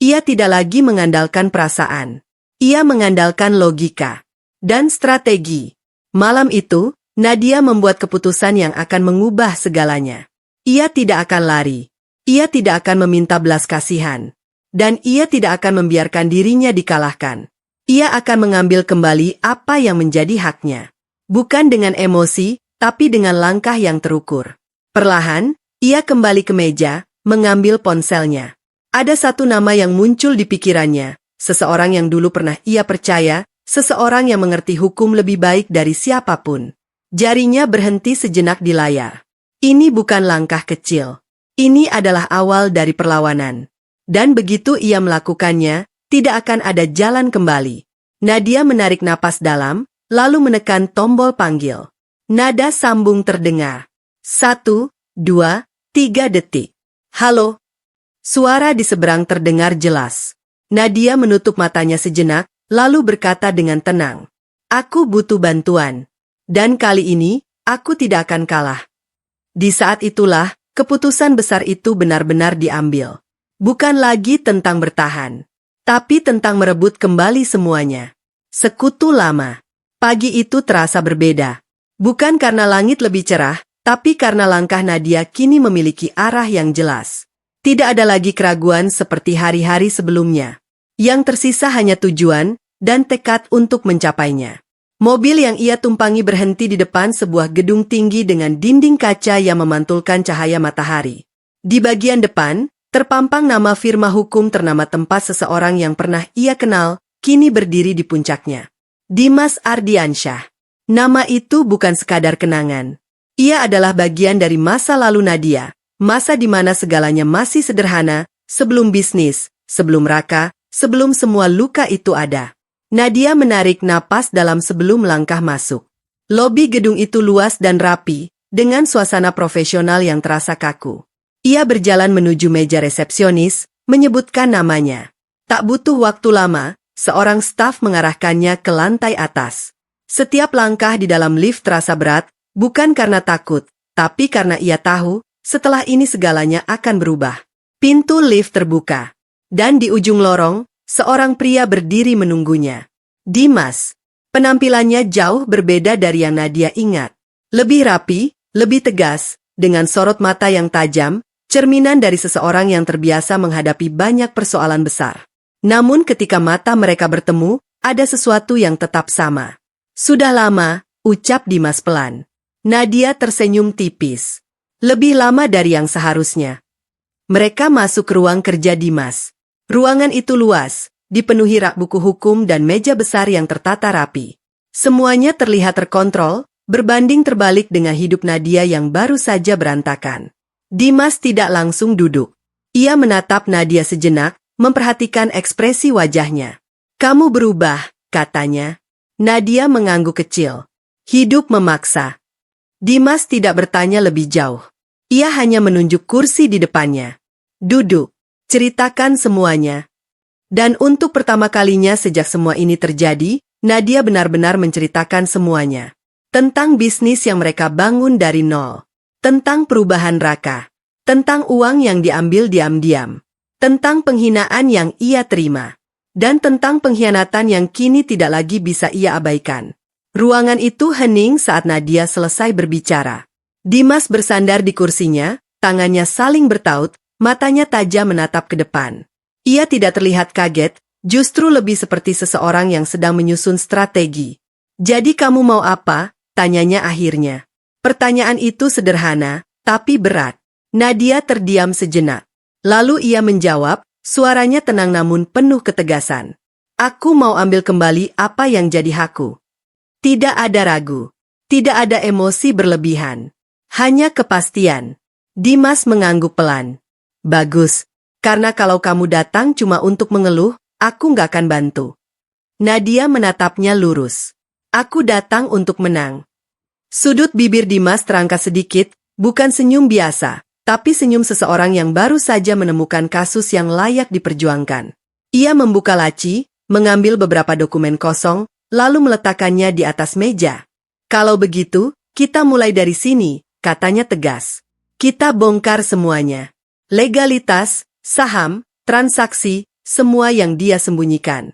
Ia tidak lagi mengandalkan perasaan. Ia mengandalkan logika dan strategi. Malam itu, Nadia membuat keputusan yang akan mengubah segalanya. Ia tidak akan lari. Ia tidak akan meminta belas kasihan. Dan ia tidak akan membiarkan dirinya dikalahkan. Ia akan mengambil kembali apa yang menjadi haknya. Bukan dengan emosi, tapi dengan langkah yang terukur. Perlahan, ia kembali ke meja, mengambil ponselnya. Ada satu nama yang muncul di pikirannya, seseorang yang dulu pernah ia percaya, seseorang yang mengerti hukum lebih baik dari siapapun. Jarinya berhenti sejenak di layar. Ini bukan langkah kecil. Ini adalah awal dari perlawanan. Dan begitu ia melakukannya, tidak akan ada jalan kembali. Nadia menarik napas dalam, lalu menekan tombol panggil. Nada sambung terdengar. 1, 2, 3 detik. Halo. Suara di seberang terdengar jelas. Nadia menutup matanya sejenak, lalu berkata dengan tenang. Aku butuh bantuan. Dan kali ini, aku tidak akan kalah. Di saat itulah, keputusan besar itu benar-benar diambil. Bukan lagi tentang bertahan, tapi tentang merebut kembali semuanya. Sekutu lama. Pagi itu terasa berbeda. Bukan karena langit lebih cerah, tapi karena langkah Nadia kini memiliki arah yang jelas. Tidak ada lagi keraguan seperti hari-hari sebelumnya. Yang tersisa hanya tujuan dan tekad untuk mencapainya. Mobil yang ia tumpangi berhenti di depan sebuah gedung tinggi dengan dinding kaca yang memantulkan cahaya matahari. Di bagian depan, terpampang nama firma hukum ternama tempat seseorang yang pernah ia kenal, kini berdiri di puncaknya. Dimas Ardiansyah. Nama itu bukan sekadar kenangan. Ia adalah bagian dari masa lalu Nadia, masa di mana segalanya masih sederhana, sebelum bisnis, sebelum Raka, sebelum semua luka itu ada. Nadia menarik napas dalam sebelum melangkah masuk. Lobi gedung itu luas dan rapi, dengan suasana profesional yang terasa kaku. Ia berjalan menuju meja resepsionis, menyebutkan namanya. Tak butuh waktu lama, seorang staf mengarahkannya ke lantai atas. Setiap langkah di dalam lift terasa berat, bukan karena takut, tapi karena ia tahu, setelah ini segalanya akan berubah. Pintu lift terbuka, dan di ujung lorong, seorang pria berdiri menunggunya. Dimas. Penampilannya jauh berbeda dari yang Nadia ingat. Lebih rapi, lebih tegas, dengan sorot mata yang tajam, cerminan dari seseorang yang terbiasa menghadapi banyak persoalan besar. Namun ketika mata mereka bertemu, ada sesuatu yang tetap sama. Sudah lama, ucap Dimas pelan. Nadia tersenyum tipis. Lebih lama dari yang seharusnya. Mereka masuk ke ruang kerja Dimas. Ruangan itu luas, dipenuhi rak buku hukum dan meja besar yang tertata rapi. Semuanya terlihat terkontrol, berbanding terbalik dengan hidup Nadia yang baru saja berantakan. Dimas tidak langsung duduk. Ia menatap Nadia sejenak, memperhatikan ekspresi wajahnya. Kamu berubah, katanya. Nadia mengangguk kecil. Hidup memaksa. Dimas tidak bertanya lebih jauh. Ia hanya menunjuk kursi di depannya. Duduk. Ceritakan semuanya. Dan untuk pertama kalinya sejak semua ini terjadi, Nadia benar-benar menceritakan semuanya. Tentang bisnis yang mereka bangun dari nol. Tentang perubahan Raka. Tentang uang yang diambil diam-diam. Tentang penghinaan yang ia terima. Dan tentang pengkhianatan yang kini tidak lagi bisa ia abaikan. Ruangan itu hening saat Nadia selesai berbicara. Dimas bersandar di kursinya, tangannya saling bertaut, matanya tajam menatap ke depan. Ia tidak terlihat kaget, justru lebih seperti seseorang yang sedang menyusun strategi. Jadi kamu mau apa? Tanyanya akhirnya. Pertanyaan itu sederhana, tapi berat. Nadia terdiam sejenak. Lalu ia menjawab, suaranya tenang namun penuh ketegasan. Aku mau ambil kembali apa yang jadi hakku. Tidak ada ragu. Tidak ada emosi berlebihan. Hanya kepastian. Dimas mengangguk pelan. Bagus, karena kalau kamu datang cuma untuk mengeluh, aku nggak akan bantu. Nadia menatapnya lurus. Aku datang untuk menang. Sudut bibir Dimas terangkat sedikit, bukan senyum biasa. Tapi senyum seseorang yang baru saja menemukan kasus yang layak diperjuangkan. Ia membuka laci, mengambil beberapa dokumen kosong, lalu meletakkannya di atas meja. Kalau begitu, kita mulai dari sini, katanya tegas. Kita bongkar semuanya. Legalitas, saham, transaksi, semua yang dia sembunyikan.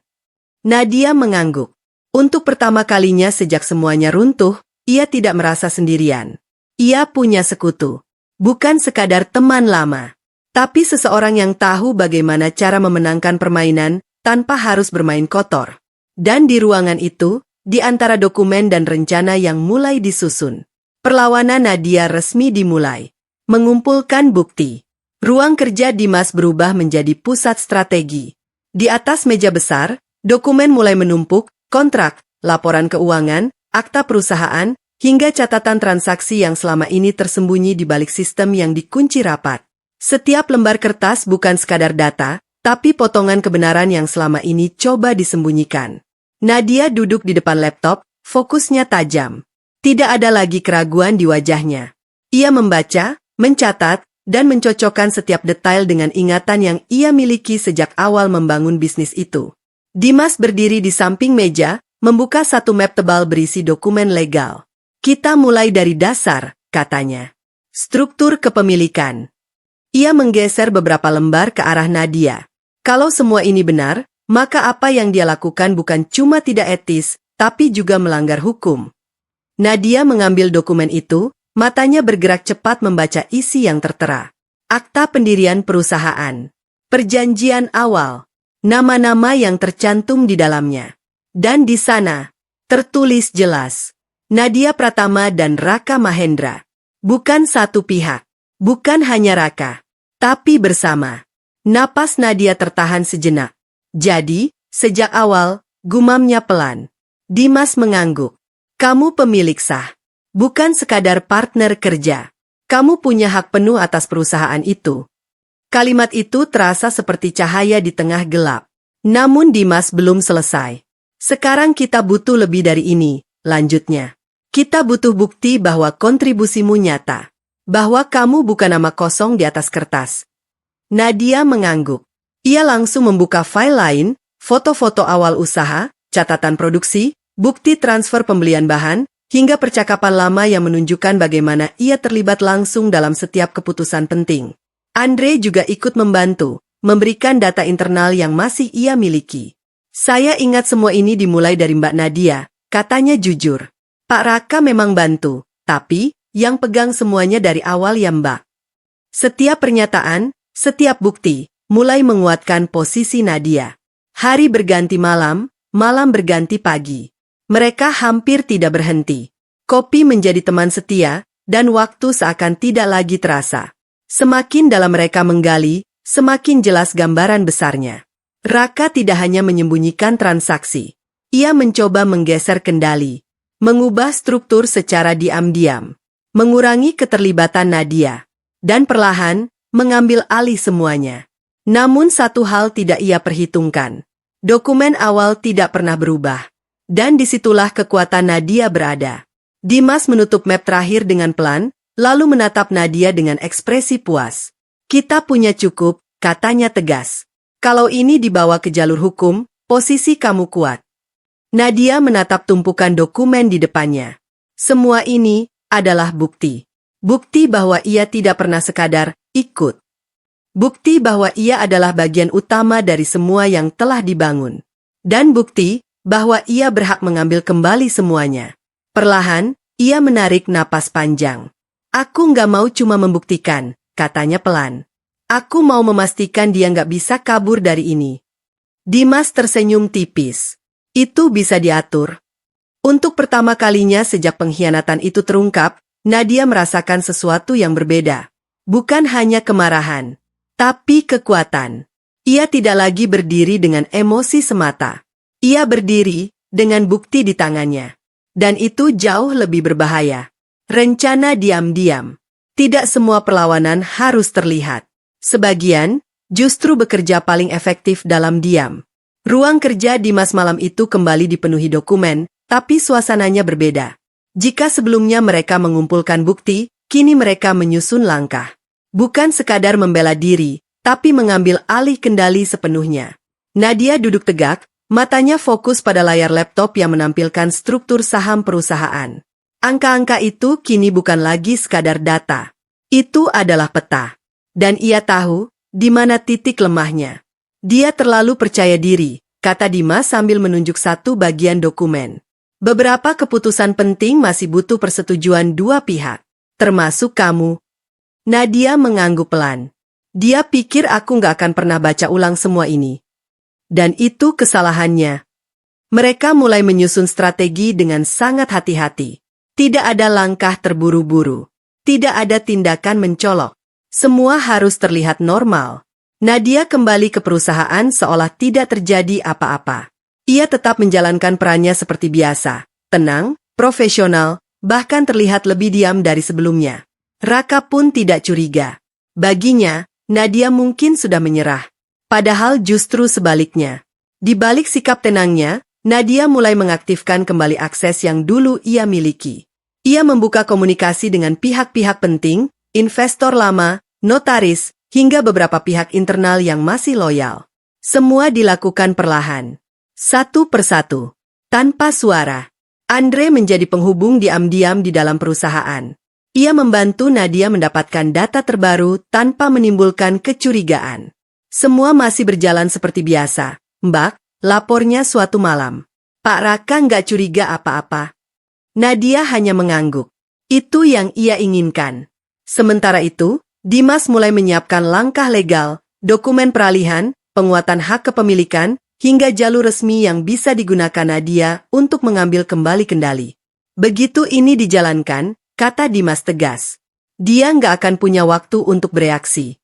Nadia mengangguk. Untuk pertama kalinya sejak semuanya runtuh, ia tidak merasa sendirian. Ia punya sekutu. Bukan sekadar teman lama, tapi seseorang yang tahu bagaimana cara memenangkan permainan tanpa harus bermain kotor. Dan di ruangan itu, di antara dokumen dan rencana yang mulai disusun, perlawanan Nadia resmi dimulai. Mengumpulkan bukti. Ruang kerja Dimas berubah menjadi pusat strategi. Di atas meja besar, dokumen mulai menumpuk, kontrak, laporan keuangan, akta perusahaan, hingga catatan transaksi yang selama ini tersembunyi di balik sistem yang dikunci rapat. Setiap lembar kertas bukan sekadar data, tapi potongan kebenaran yang selama ini coba disembunyikan. Nadia duduk di depan laptop, fokusnya tajam. Tidak ada lagi keraguan di wajahnya. Ia membaca, mencatat, dan mencocokkan setiap detail dengan ingatan yang ia miliki sejak awal membangun bisnis itu. Dimas berdiri di samping meja, membuka satu map tebal berisi dokumen legal. Kita mulai dari dasar, katanya. Struktur kepemilikan. Ia menggeser beberapa lembar ke arah Nadia. Kalau semua ini benar, maka apa yang dia lakukan bukan cuma tidak etis, tapi juga melanggar hukum. Nadia mengambil dokumen itu, matanya bergerak cepat membaca isi yang tertera. Akta pendirian perusahaan. Perjanjian awal. Nama-nama yang tercantum di dalamnya. Dan di sana, tertulis jelas. Nadia Pratama dan Raka Mahendra. Bukan satu pihak. Bukan hanya Raka. Tapi bersama. Napas Nadia tertahan sejenak. Jadi, Sejak awal, gumamnya pelan. Dimas mengangguk. Kamu pemilik sah. Bukan sekadar partner kerja. Kamu punya hak penuh atas perusahaan itu. Kalimat itu terasa seperti cahaya di tengah gelap. Namun Dimas belum selesai. Sekarang kita butuh lebih dari ini, lanjutnya. Kita butuh bukti bahwa kontribusimu nyata. Bahwa kamu bukan nama kosong di atas kertas. Nadia mengangguk. Ia langsung membuka file lain, foto-foto awal usaha, catatan produksi, bukti transfer pembelian bahan, hingga percakapan lama yang menunjukkan bagaimana ia terlibat langsung dalam setiap keputusan penting. Andre juga ikut membantu, memberikan data internal yang masih ia miliki. Saya ingat semua ini dimulai dari Mbak Nadia, katanya jujur. Pak Raka memang bantu, tapi yang pegang semuanya dari awal ya Mbak. Setiap pernyataan, setiap bukti, mulai menguatkan posisi Nadia. Hari berganti malam, malam berganti pagi. Mereka hampir tidak berhenti. Kopi menjadi teman setia, dan waktu seakan tidak lagi terasa. Semakin dalam mereka menggali, semakin jelas gambaran besarnya. Raka tidak hanya menyembunyikan transaksi. Ia mencoba menggeser kendali. Mengubah struktur secara diam-diam, mengurangi keterlibatan Nadia, dan perlahan mengambil alih semuanya. Namun satu hal tidak ia perhitungkan. Dokumen awal tidak pernah berubah, dan disitulah kekuatan Nadia berada. Dimas menutup map terakhir dengan pelan, lalu menatap Nadia dengan ekspresi puas. Kita punya cukup, katanya tegas. Kalau ini dibawa ke jalur hukum, posisi kamu kuat. Nadia menatap tumpukan dokumen di depannya. Semua ini adalah bukti. Bukti bahwa ia tidak pernah sekadar ikut. Bukti bahwa ia adalah bagian utama dari semua yang telah dibangun. Dan bukti bahwa ia berhak mengambil kembali semuanya. Perlahan, ia menarik napas panjang. Aku nggak mau cuma membuktikan, katanya pelan. Aku mau memastikan dia nggak bisa kabur dari ini. Dimas tersenyum tipis. Itu bisa diatur. Untuk pertama kalinya sejak pengkhianatan itu terungkap, Nadia merasakan sesuatu yang berbeda. Bukan hanya kemarahan, tapi kekuatan. Ia tidak lagi berdiri dengan emosi semata. Ia berdiri dengan bukti di tangannya. Dan itu jauh lebih berbahaya. Rencana diam-diam. Tidak semua perlawanan harus terlihat. Sebagian justru bekerja paling efektif dalam diam. Ruang kerja Dimas malam itu kembali dipenuhi dokumen, tapi suasananya berbeda. Jika sebelumnya mereka mengumpulkan bukti, kini mereka menyusun langkah. Bukan sekadar membela diri, tapi mengambil alih kendali sepenuhnya. Nadia duduk tegak, matanya fokus pada layar laptop yang menampilkan struktur saham perusahaan. Angka-angka itu kini bukan lagi sekadar data. Itu adalah peta. Dan ia tahu di mana titik lemahnya. Dia terlalu percaya diri, kata Dimas sambil menunjuk satu bagian dokumen. Beberapa keputusan penting masih butuh persetujuan dua pihak, termasuk kamu. Nadia mengangguk pelan. Dia pikir aku nggak akan pernah baca ulang semua ini. Dan itu kesalahannya. Mereka mulai menyusun strategi dengan sangat hati-hati. Tidak ada langkah terburu-buru. Tidak ada tindakan mencolok. Semua harus terlihat normal. Nadia kembali ke perusahaan seolah tidak terjadi apa-apa. Ia tetap menjalankan perannya seperti biasa, tenang, profesional, bahkan terlihat lebih diam dari sebelumnya. Raka pun tidak curiga. Baginya, Nadia mungkin sudah menyerah. Padahal justru sebaliknya. Di balik sikap tenangnya, Nadia mulai mengaktifkan kembali akses yang dulu ia miliki. Ia membuka komunikasi dengan pihak-pihak penting, investor lama, notaris, hingga beberapa pihak internal yang masih loyal. Semua dilakukan perlahan. Satu persatu. Tanpa suara. Andre menjadi penghubung diam-diam di dalam perusahaan. Ia membantu Nadia mendapatkan data terbaru tanpa menimbulkan kecurigaan. Semua masih berjalan seperti biasa. Mbak, lapornya suatu malam. Pak Raka nggak curiga apa-apa. Nadia hanya mengangguk. Itu yang ia inginkan. Sementara itu, Dimas mulai menyiapkan langkah legal, dokumen peralihan, penguatan hak kepemilikan, hingga jalur resmi yang bisa digunakan Nadia untuk mengambil kembali kendali. Begitu ini dijalankan, kata Dimas tegas. Dia nggak akan punya waktu untuk bereaksi.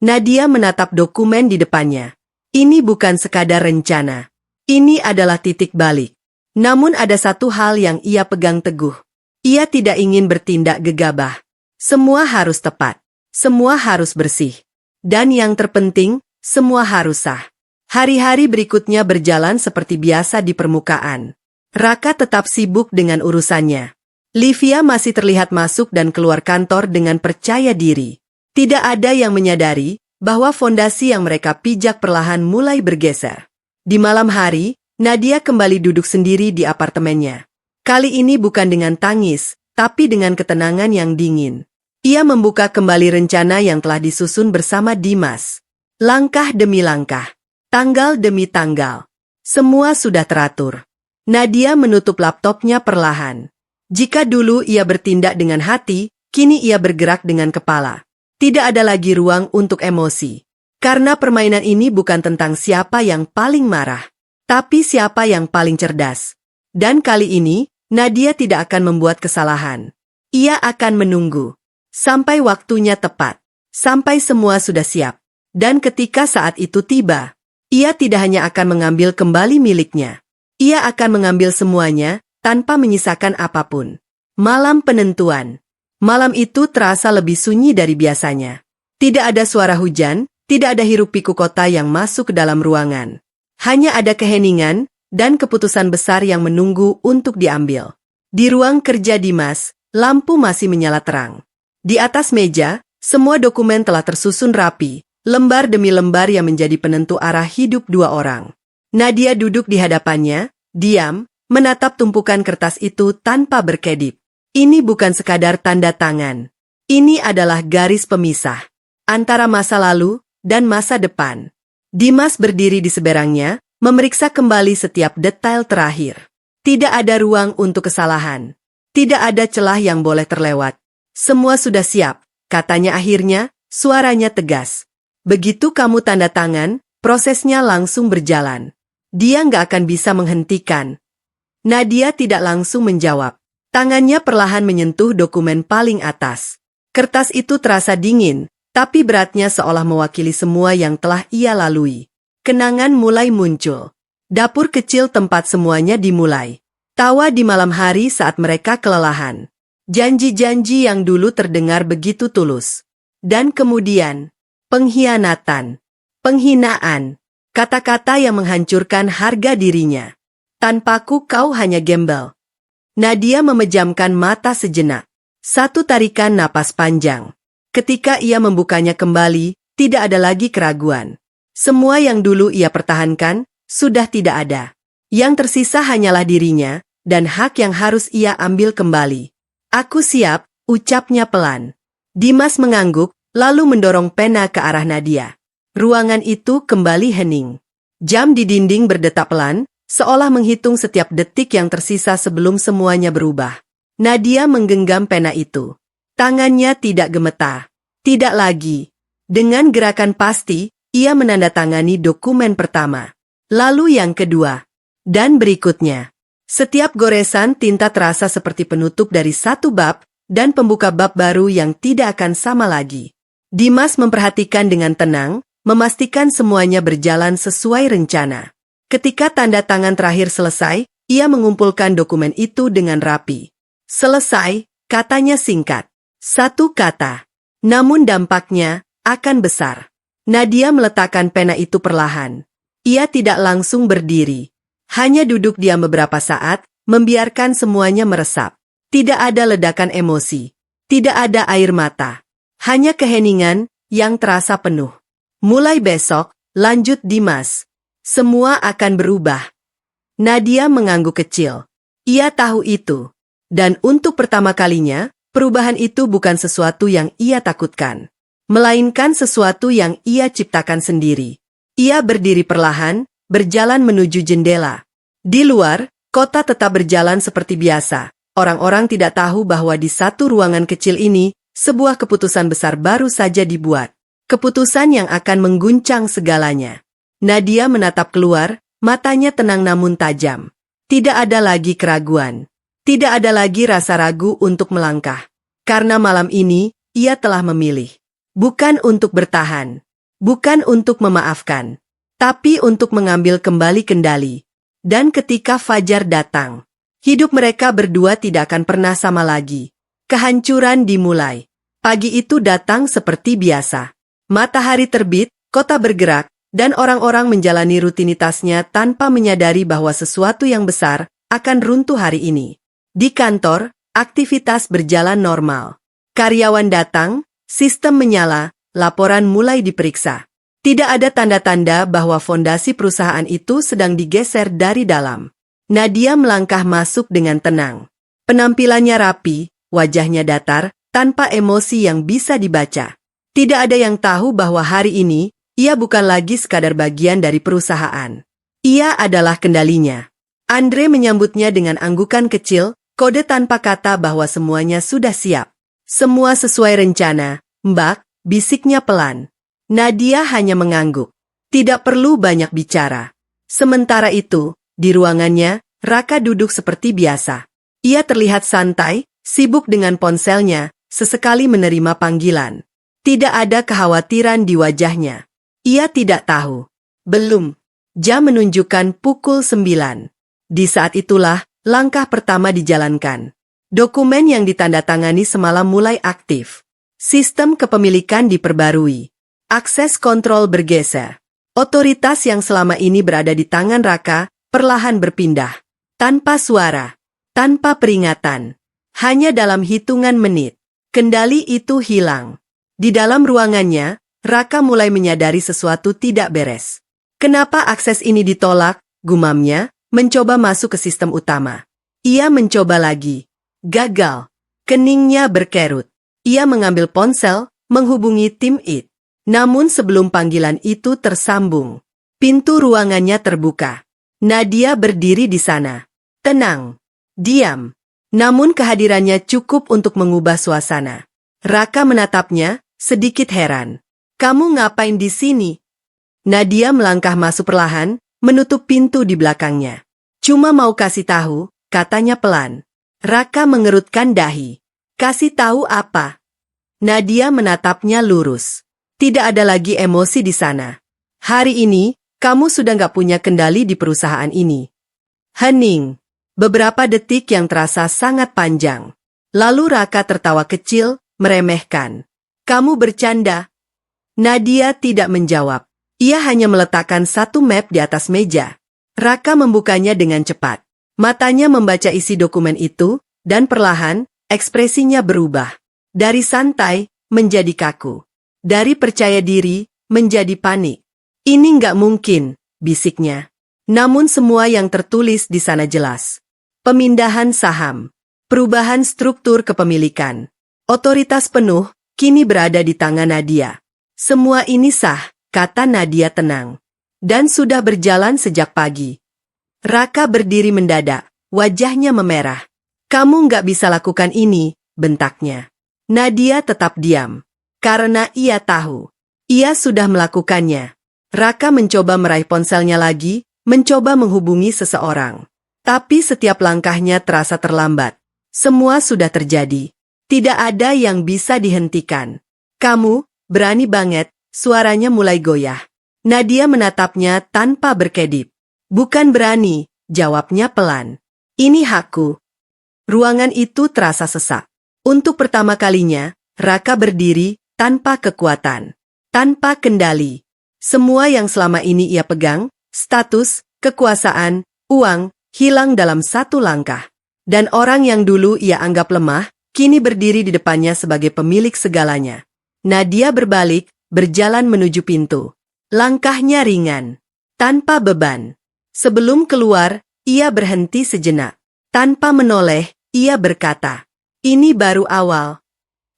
Nadia menatap dokumen di depannya. Ini bukan sekadar rencana. Ini adalah titik balik. Namun ada satu hal yang ia pegang teguh. Ia tidak ingin bertindak gegabah. Semua harus tepat. Semua harus bersih. Dan yang terpenting, semua harus sah. Hari-hari berikutnya berjalan seperti biasa di permukaan. Raka tetap sibuk dengan urusannya. Livia masih terlihat masuk dan keluar kantor dengan percaya diri. Tidak ada yang menyadari bahwa fondasi yang mereka pijak perlahan mulai bergeser. Di malam hari, Nadia kembali duduk sendiri di apartemennya. Kali ini bukan dengan tangis, tapi dengan ketenangan yang dingin. Ia membuka kembali rencana yang telah disusun bersama Dimas. Langkah demi langkah, tanggal demi tanggal. Semua sudah teratur. Nadia menutup laptopnya perlahan. Jika dulu ia bertindak dengan hati, kini ia bergerak dengan kepala. Tidak ada lagi ruang untuk emosi. Karena permainan ini bukan tentang siapa yang paling marah, tapi siapa yang paling cerdas. Dan kali ini, Nadia tidak akan membuat kesalahan. Ia akan menunggu. Sampai waktunya tepat. Sampai semua sudah siap. Dan ketika saat itu tiba, ia tidak hanya akan mengambil kembali miliknya. Ia akan mengambil semuanya, tanpa menyisakan apapun. Malam penentuan. Malam itu terasa lebih sunyi dari biasanya. Tidak ada suara hujan, tidak ada hiruk-pikuk kota yang masuk ke dalam ruangan. Hanya ada keheningan dan keputusan besar yang menunggu untuk diambil. Di ruang kerja Dimas, lampu masih menyala terang. Di atas meja, semua dokumen telah tersusun rapi, lembar demi lembar yang menjadi penentu arah hidup dua orang. Nadia duduk di hadapannya, diam, menatap tumpukan kertas itu tanpa berkedip. Ini bukan sekadar tanda tangan. Ini adalah garis pemisah antara masa lalu dan masa depan. Dimas berdiri di seberangnya, memeriksa kembali setiap detail terakhir. Tidak ada ruang untuk kesalahan. Tidak ada celah yang boleh terlewat. Semua sudah siap, katanya akhirnya, suaranya tegas. Begitu kamu tanda tangan, prosesnya langsung berjalan. Dia nggak akan bisa menghentikan. Nadia tidak langsung menjawab. Tangannya perlahan menyentuh dokumen paling atas. Kertas itu terasa dingin, tapi beratnya seolah mewakili semua yang telah ia lalui. Kenangan mulai muncul. Dapur kecil tempat semuanya dimulai. Tawa di malam hari saat mereka kelelahan. Janji-janji yang dulu terdengar begitu tulus. Dan kemudian, pengkhianatan, penghinaan, kata-kata yang menghancurkan harga dirinya. Tanpaku kau hanya gembel. Nadia memejamkan mata sejenak. Satu tarikan napas panjang. Ketika ia membukanya kembali, tidak ada lagi keraguan. Semua yang dulu ia pertahankan, sudah tidak ada. Yang tersisa hanyalah dirinya, dan hak yang harus ia ambil kembali. Aku siap, ucapnya pelan. Dimas mengangguk, lalu mendorong pena ke arah Nadia. Ruangan itu kembali hening. Jam di dinding berdetak pelan, seolah menghitung setiap detik yang tersisa sebelum semuanya berubah. Nadia menggenggam pena itu. Tangannya tidak gemetar. Tidak lagi. Dengan gerakan pasti, ia menandatangani dokumen pertama. Lalu yang kedua. Dan berikutnya. Setiap goresan tinta terasa seperti penutup dari satu bab, dan pembuka bab baru yang tidak akan sama lagi. Dimas memperhatikan dengan tenang, memastikan semuanya berjalan sesuai rencana. Ketika tanda tangan terakhir selesai, ia mengumpulkan dokumen itu dengan rapi. Selesai, katanya singkat. Satu kata. Namun dampaknya akan besar. Nadia meletakkan pena itu perlahan. Ia tidak langsung berdiri. Hanya duduk diam beberapa saat, membiarkan semuanya meresap. Tidak ada ledakan emosi. Tidak ada air mata. Hanya keheningan yang terasa penuh. Mulai besok, lanjut Dimas. Semua akan berubah. Nadia mengangguk kecil. Ia tahu itu. Dan untuk pertama kalinya, perubahan itu bukan sesuatu yang ia takutkan. Melainkan sesuatu yang ia ciptakan sendiri. Ia berdiri perlahan, berjalan menuju jendela. Di luar, kota tetap berjalan seperti biasa. Orang-orang tidak tahu bahwa di satu ruangan kecil ini, sebuah keputusan besar baru saja dibuat. Keputusan yang akan mengguncang segalanya. Nadia menatap keluar, matanya tenang namun tajam. Tidak ada lagi keraguan. Tidak ada lagi rasa ragu untuk melangkah. Karena malam ini, ia telah memilih. Bukan untuk bertahan. Bukan untuk memaafkan. Tapi untuk mengambil kembali kendali. Dan ketika fajar datang, hidup mereka berdua tidak akan pernah sama lagi. Kehancuran dimulai. Pagi itu datang seperti biasa. Matahari terbit, kota bergerak, dan orang-orang menjalani rutinitasnya tanpa menyadari bahwa sesuatu yang besar akan runtuh hari ini. Di kantor, aktivitas berjalan normal. Karyawan datang, sistem menyala, laporan mulai diperiksa. Tidak ada tanda-tanda bahwa fondasi perusahaan itu sedang digeser dari dalam. Nadia melangkah masuk dengan tenang. Penampilannya rapi, wajahnya datar, tanpa emosi yang bisa dibaca. Tidak ada yang tahu bahwa hari ini, ia bukan lagi sekadar bagian dari perusahaan. Ia adalah kendalinya. Andre menyambutnya dengan anggukan kecil, kode tanpa kata bahwa semuanya sudah siap. Semua sesuai rencana, Mbak, bisiknya pelan. Nadia hanya mengangguk. Tidak perlu banyak bicara. Sementara itu, di ruangannya, Raka duduk seperti biasa. Ia terlihat santai, sibuk dengan ponselnya, sesekali menerima panggilan. Tidak ada kekhawatiran di wajahnya. Ia tidak tahu. Belum. Jam menunjukkan pukul 9. Di saat itulah, langkah pertama dijalankan. Dokumen yang ditandatangani semalam mulai aktif. Sistem kepemilikan diperbarui. Akses kontrol bergeser. Otoritas yang selama ini berada di tangan Raka, perlahan berpindah. Tanpa suara. Tanpa peringatan. Hanya dalam hitungan menit. Kendali itu hilang. Di dalam ruangannya, Raka mulai menyadari sesuatu tidak beres. Kenapa akses ini ditolak? Gumamnya, mencoba masuk ke sistem utama. Ia mencoba lagi. Gagal. Keningnya berkerut. Ia mengambil ponsel, menghubungi tim IT. Namun sebelum panggilan itu tersambung, pintu ruangannya terbuka. Nadia berdiri di sana. Tenang. Diam. Namun kehadirannya cukup untuk mengubah suasana. Raka menatapnya, sedikit heran. Kamu ngapain di sini? Nadia melangkah masuk perlahan, menutup pintu di belakangnya. Cuma mau kasih tahu, katanya pelan. Raka mengerutkan dahi. Kasih tahu apa? Nadia menatapnya lurus. Tidak ada lagi emosi di sana. Hari ini, kamu sudah nggak punya kendali di perusahaan ini. Hening. Beberapa detik yang terasa sangat panjang. Lalu Raka tertawa kecil, meremehkan. Kamu bercanda? Nadia tidak menjawab. Ia hanya meletakkan satu map di atas meja. Raka membukanya dengan cepat. Matanya membaca isi dokumen itu, dan perlahan, ekspresinya berubah. Dari santai, menjadi kaku. Dari percaya diri, menjadi panik. Ini nggak mungkin, bisiknya. Namun semua yang tertulis di sana jelas. Pemindahan saham. Perubahan struktur kepemilikan. Otoritas penuh, kini berada di tangan Nadia. Semua ini sah, kata Nadia tenang. Dan sudah berjalan sejak pagi. Raka berdiri mendadak, wajahnya memerah. Kamu nggak bisa lakukan ini, bentaknya. Nadia tetap diam. Karena ia tahu. Ia sudah melakukannya. Raka mencoba meraih ponselnya lagi, mencoba menghubungi seseorang. Tapi setiap langkahnya terasa terlambat. Semua sudah terjadi. Tidak ada yang bisa dihentikan. Kamu, berani banget, suaranya mulai goyah. Nadia menatapnya tanpa berkedip. Bukan berani, jawabnya pelan. Ini hakku. Ruangan itu terasa sesak. Untuk pertama kalinya, Raka berdiri, tanpa kekuatan, tanpa kendali. Semua yang selama ini ia pegang, status, kekuasaan, uang, hilang dalam satu langkah. Dan orang yang dulu ia anggap lemah, kini berdiri di depannya sebagai pemilik segalanya. Nadia berbalik, berjalan menuju pintu. Langkahnya ringan, tanpa beban. Sebelum keluar, ia berhenti sejenak. Tanpa menoleh, ia berkata, "Ini baru awal."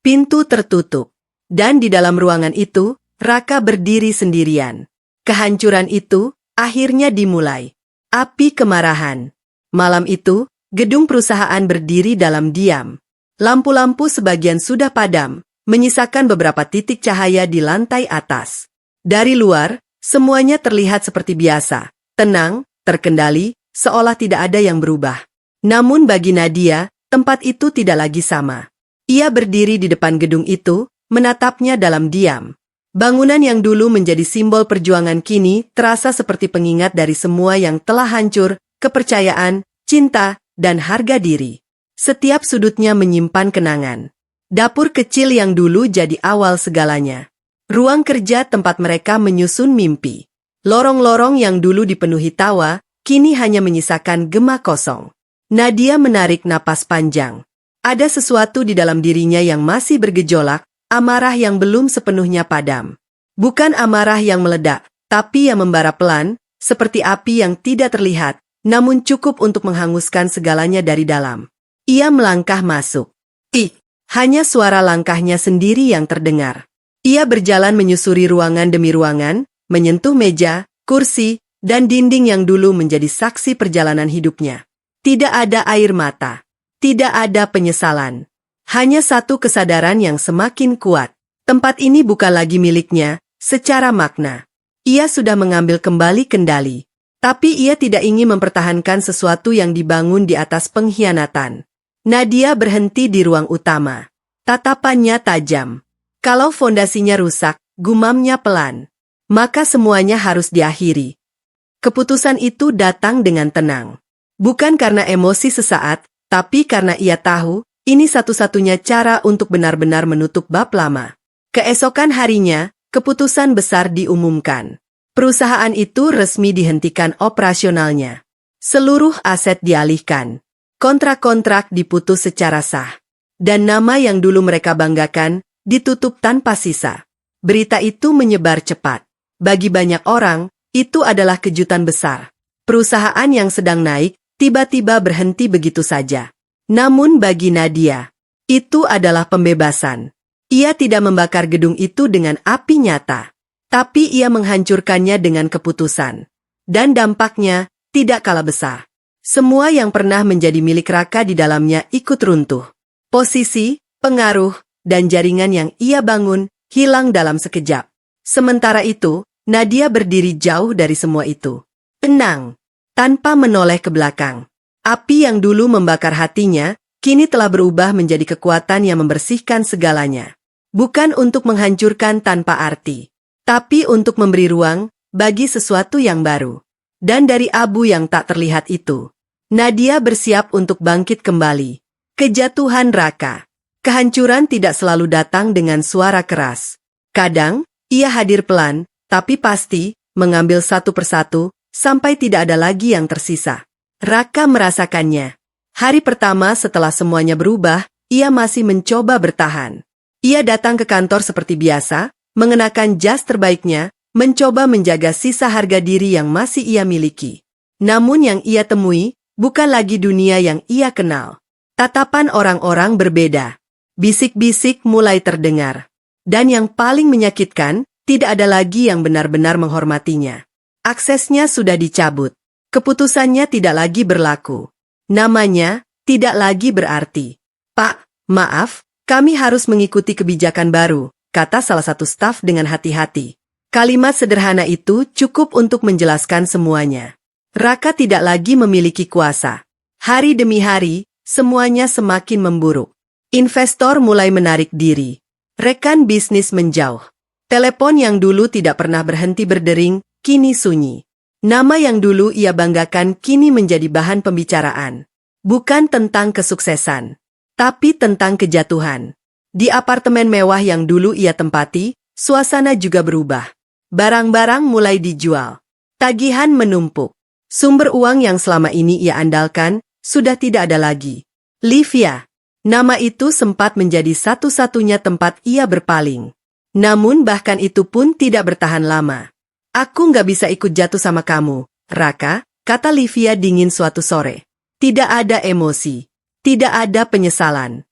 Pintu tertutup. Dan di dalam ruangan itu, Raka berdiri sendirian. Kehancuran itu, akhirnya dimulai. Api kemarahan. Malam itu, gedung perusahaan berdiri dalam diam. Lampu-lampu sebagian sudah padam, menyisakan beberapa titik cahaya di lantai atas. Dari luar, semuanya terlihat seperti biasa. Tenang, terkendali, seolah tidak ada yang berubah. Namun bagi Nadia, tempat itu tidak lagi sama. Ia berdiri di depan gedung itu, menatapnya dalam diam. Bangunan yang dulu menjadi simbol perjuangan kini terasa seperti pengingat dari semua yang telah hancur, kepercayaan, cinta, dan harga diri. Setiap sudutnya menyimpan kenangan. Dapur kecil yang dulu jadi awal segalanya. Ruang kerja tempat mereka menyusun mimpi. Lorong-lorong yang dulu dipenuhi tawa, kini hanya menyisakan gema kosong. Nadia menarik napas panjang. Ada sesuatu di dalam dirinya yang masih bergejolak, amarah yang belum sepenuhnya padam. Bukan amarah yang meledak, tapi yang membara pelan, seperti api yang tidak terlihat, namun cukup untuk menghanguskan segalanya dari dalam. Ia melangkah masuk. Hanya suara langkahnya sendiri yang terdengar. Ia berjalan menyusuri ruangan demi ruangan, menyentuh meja, kursi, dan dinding yang dulu menjadi saksi perjalanan hidupnya. Tidak ada air mata. Tidak ada penyesalan. Hanya satu kesadaran yang semakin kuat. Tempat ini bukan lagi miliknya, secara makna. Ia sudah mengambil kembali kendali. Tapi ia tidak ingin mempertahankan sesuatu yang dibangun di atas pengkhianatan. Nadia berhenti di ruang utama. Tatapannya tajam. Kalau fondasinya rusak, gumamnya pelan. Maka semuanya harus diakhiri. Keputusan itu datang dengan tenang. Bukan karena emosi sesaat, tapi karena ia tahu, ini satu-satunya cara untuk benar-benar menutup bab lama. Keesokan harinya, keputusan besar diumumkan. Perusahaan itu resmi dihentikan operasionalnya. Seluruh aset dialihkan. Kontrak-kontrak diputus secara sah. Dan nama yang dulu mereka banggakan, ditutup tanpa sisa. Berita itu menyebar cepat. Bagi banyak orang, itu adalah kejutan besar. Perusahaan yang sedang naik, tiba-tiba berhenti begitu saja. Namun bagi Nadia, itu adalah pembebasan. Ia tidak membakar gedung itu dengan api nyata. Tapi ia menghancurkannya dengan keputusan. Dan dampaknya tidak kalah besar. Semua yang pernah menjadi milik Raka di dalamnya ikut runtuh. Posisi, pengaruh, dan jaringan yang ia bangun hilang dalam sekejap. Sementara itu, Nadia berdiri jauh dari semua itu. Tenang, tanpa menoleh ke belakang. Api yang dulu membakar hatinya, kini telah berubah menjadi kekuatan yang membersihkan segalanya. Bukan untuk menghancurkan tanpa arti, tapi untuk memberi ruang bagi sesuatu yang baru. Dan dari abu yang tak terlihat itu, Nadia bersiap untuk bangkit kembali. Kejatuhan Raka. Kehancuran tidak selalu datang dengan suara keras. Kadang, ia hadir pelan, tapi pasti, mengambil satu persatu, sampai tidak ada lagi yang tersisa. Raka merasakannya. Hari pertama setelah semuanya berubah, ia masih mencoba bertahan. Ia datang ke kantor seperti biasa, mengenakan jas terbaiknya, mencoba menjaga sisa harga diri yang masih ia miliki. Namun yang ia temui, bukan lagi dunia yang ia kenal. Tatapan orang-orang berbeda. Bisik-bisik mulai terdengar. Dan yang paling menyakitkan, tidak ada lagi yang benar-benar menghormatinya. Aksesnya sudah dicabut. Keputusannya tidak lagi berlaku. Namanya tidak lagi berarti. Pak, maaf, kami harus mengikuti kebijakan baru, kata salah satu staf dengan hati-hati. Kalimat sederhana itu cukup untuk menjelaskan semuanya. Raka tidak lagi memiliki kuasa. Hari demi hari, semuanya semakin memburuk. Investor mulai menarik diri. Rekan bisnis menjauh. Telepon yang dulu tidak pernah berhenti berdering, kini sunyi. Nama yang dulu ia banggakan kini menjadi bahan pembicaraan. Bukan tentang kesuksesan, tapi tentang kejatuhan. Di apartemen mewah yang dulu ia tempati, suasana juga berubah. Barang-barang mulai dijual. Tagihan menumpuk. Sumber uang yang selama ini ia andalkan, sudah tidak ada lagi. Livia. Nama itu sempat menjadi satu-satunya tempat ia berpaling. Namun bahkan itu pun tidak bertahan lama. Aku nggak bisa ikut jatuh sama kamu, Raka, kata Livia dingin suatu sore. Tidak ada emosi. Tidak ada penyesalan.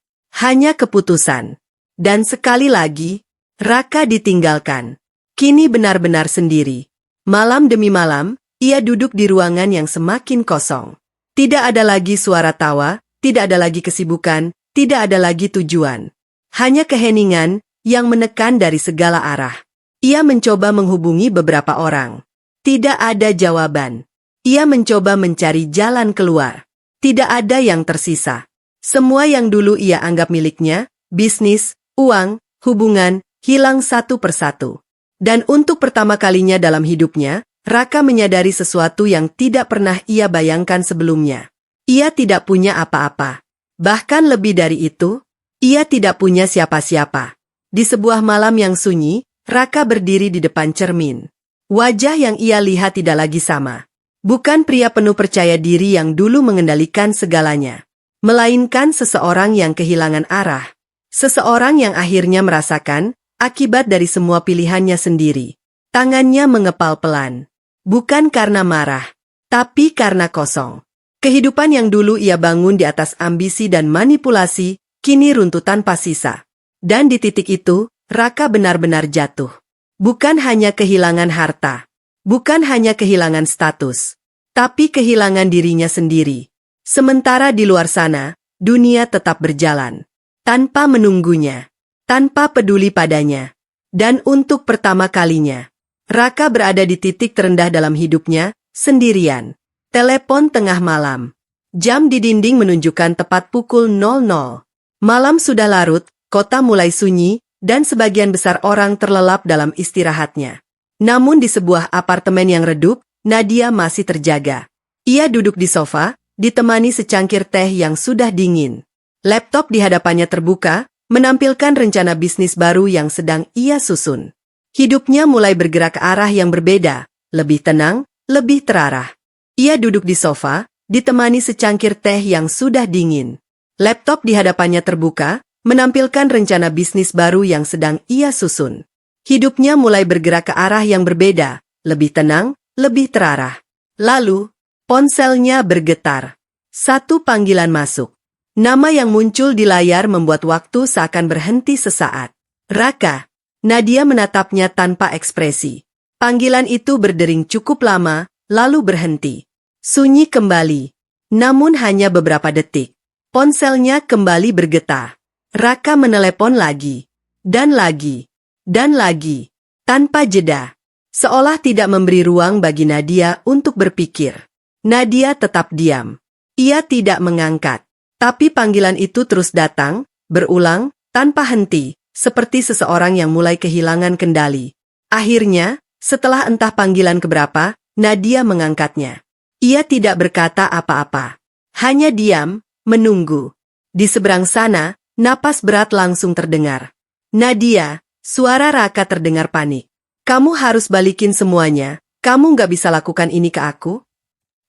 Hanya keputusan. Dan sekali lagi, Raka ditinggalkan. Kini benar-benar sendiri. Malam demi malam, ia duduk di ruangan yang semakin kosong. Tidak ada lagi suara tawa, tidak ada lagi kesibukan, tidak ada lagi tujuan. Hanya keheningan yang menekan dari segala arah. Ia mencoba menghubungi beberapa orang. Tidak ada jawaban. Ia mencoba mencari jalan keluar. Tidak ada yang tersisa. Semua yang dulu ia anggap miliknya, bisnis, uang, hubungan, hilang satu persatu. Dan untuk pertama kalinya dalam hidupnya, Raka menyadari sesuatu yang tidak pernah ia bayangkan sebelumnya. Ia tidak punya apa-apa. Bahkan lebih dari itu, ia tidak punya siapa-siapa. Di sebuah malam yang sunyi, Raka berdiri di depan cermin. Wajah yang ia lihat tidak lagi sama. Bukan pria penuh percaya diri yang dulu mengendalikan segalanya. Melainkan seseorang yang kehilangan arah. Seseorang yang akhirnya merasakan akibat dari semua pilihannya sendiri. Tangannya mengepal pelan. Bukan karena marah, tapi karena kosong. Kehidupan yang dulu ia bangun di atas ambisi dan manipulasi, kini runtuh tanpa sisa. Dan di titik itu, Raka benar-benar jatuh. Bukan hanya kehilangan harta, bukan hanya kehilangan status, tapi kehilangan dirinya sendiri. Sementara di luar sana, dunia tetap berjalan. Tanpa menunggunya, tanpa peduli padanya. Dan untuk pertama kalinya, Raka berada di titik terendah dalam hidupnya, sendirian. Telepon tengah malam. Jam di dinding menunjukkan tepat pukul 00. Malam sudah larut, kota mulai sunyi, dan sebagian besar orang terlelap dalam istirahatnya. Namun di sebuah apartemen yang redup, Nadia masih terjaga. Ia duduk di sofa, ditemani secangkir teh yang sudah dingin. Laptop di hadapannya terbuka, menampilkan rencana bisnis baru yang sedang ia susun. Hidupnya mulai bergerak ke arah yang berbeda, lebih tenang, lebih terarah. Ia duduk di sofa, ditemani secangkir teh yang sudah dingin. Laptop di hadapannya terbuka, menampilkan rencana bisnis baru yang sedang ia susun. Hidupnya mulai bergerak ke arah yang berbeda, lebih tenang, lebih terarah. Lalu, ponselnya bergetar. Satu panggilan masuk. Nama yang muncul di layar membuat waktu seakan berhenti sesaat. Raka. Nadia menatapnya tanpa ekspresi. Panggilan itu berdering cukup lama, lalu berhenti. Sunyi kembali. Namun hanya beberapa detik. Ponselnya kembali bergetar. Raka menelepon lagi. Dan lagi. Dan lagi. Tanpa jeda. Seolah tidak memberi ruang bagi Nadia untuk berpikir. Nadia tetap diam. Ia tidak mengangkat. Tapi panggilan itu terus datang, berulang, tanpa henti, seperti seseorang yang mulai kehilangan kendali. Akhirnya, setelah entah panggilan keberapa, Nadia mengangkatnya. Ia tidak berkata apa-apa. Hanya diam, menunggu. Di seberang sana, napas berat langsung terdengar. Nadia, suara Raka terdengar panik. Kamu harus balikin semuanya, kamu nggak bisa lakukan ini ke aku?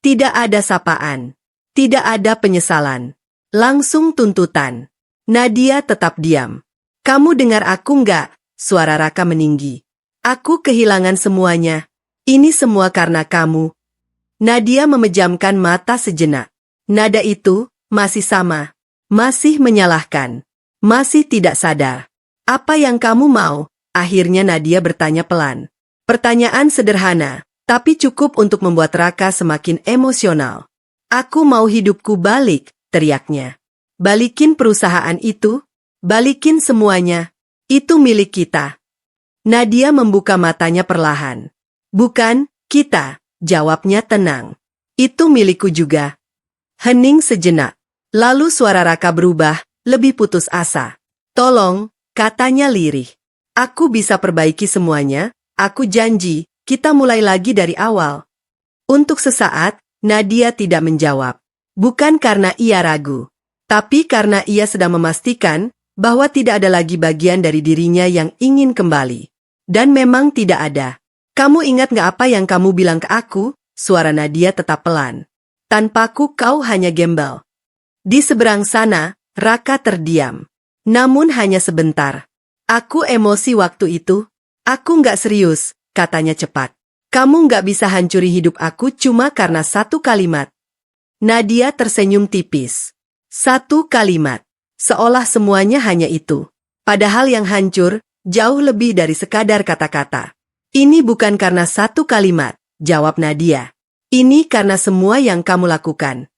Tidak ada sapaan. Tidak ada penyesalan. Langsung tuntutan. Nadia tetap diam. Kamu dengar aku nggak? Suara Raka meninggi. Aku kehilangan semuanya. Ini semua karena kamu. Nadia memejamkan mata sejenak. Nada itu masih sama. Masih menyalahkan. Masih tidak sadar. Apa yang kamu mau? Akhirnya Nadia bertanya pelan. Pertanyaan sederhana, tapi cukup untuk membuat Raka semakin emosional. Aku mau hidupku balik, teriaknya. Balikin perusahaan itu, balikin semuanya. Itu milik kita. Nadia membuka matanya perlahan. Bukan, kita, jawabnya tenang. Itu milikku juga. Hening sejenak. Lalu suara Raka berubah, lebih putus asa. Tolong, katanya lirih. Aku bisa perbaiki semuanya, aku janji, kita mulai lagi dari awal. Untuk sesaat, Nadia tidak menjawab. Bukan karena ia ragu, tapi karena ia sedang memastikan bahwa tidak ada lagi bagian dari dirinya yang ingin kembali. Dan memang tidak ada. Kamu ingat nggak apa yang kamu bilang ke aku? Suara Nadia tetap pelan. Tanpaku kau hanya gembel. Di seberang sana, Raka terdiam. Namun hanya sebentar. Aku emosi waktu itu. Aku nggak serius, katanya cepat. Kamu nggak bisa hancuri hidup aku cuma karena satu kalimat. Nadia tersenyum tipis. Satu kalimat. Seolah semuanya hanya itu. Padahal yang hancur, jauh lebih dari sekadar kata-kata. Ini bukan karena satu kalimat, jawab Nadia. Ini karena semua yang kamu lakukan.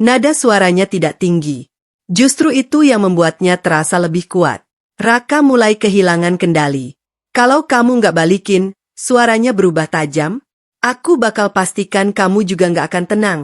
Nada suaranya tidak tinggi. Justru itu yang membuatnya terasa lebih kuat. Raka mulai kehilangan kendali. Kalau kamu nggak balikin, suaranya berubah tajam. Aku bakal pastikan kamu juga nggak akan tenang.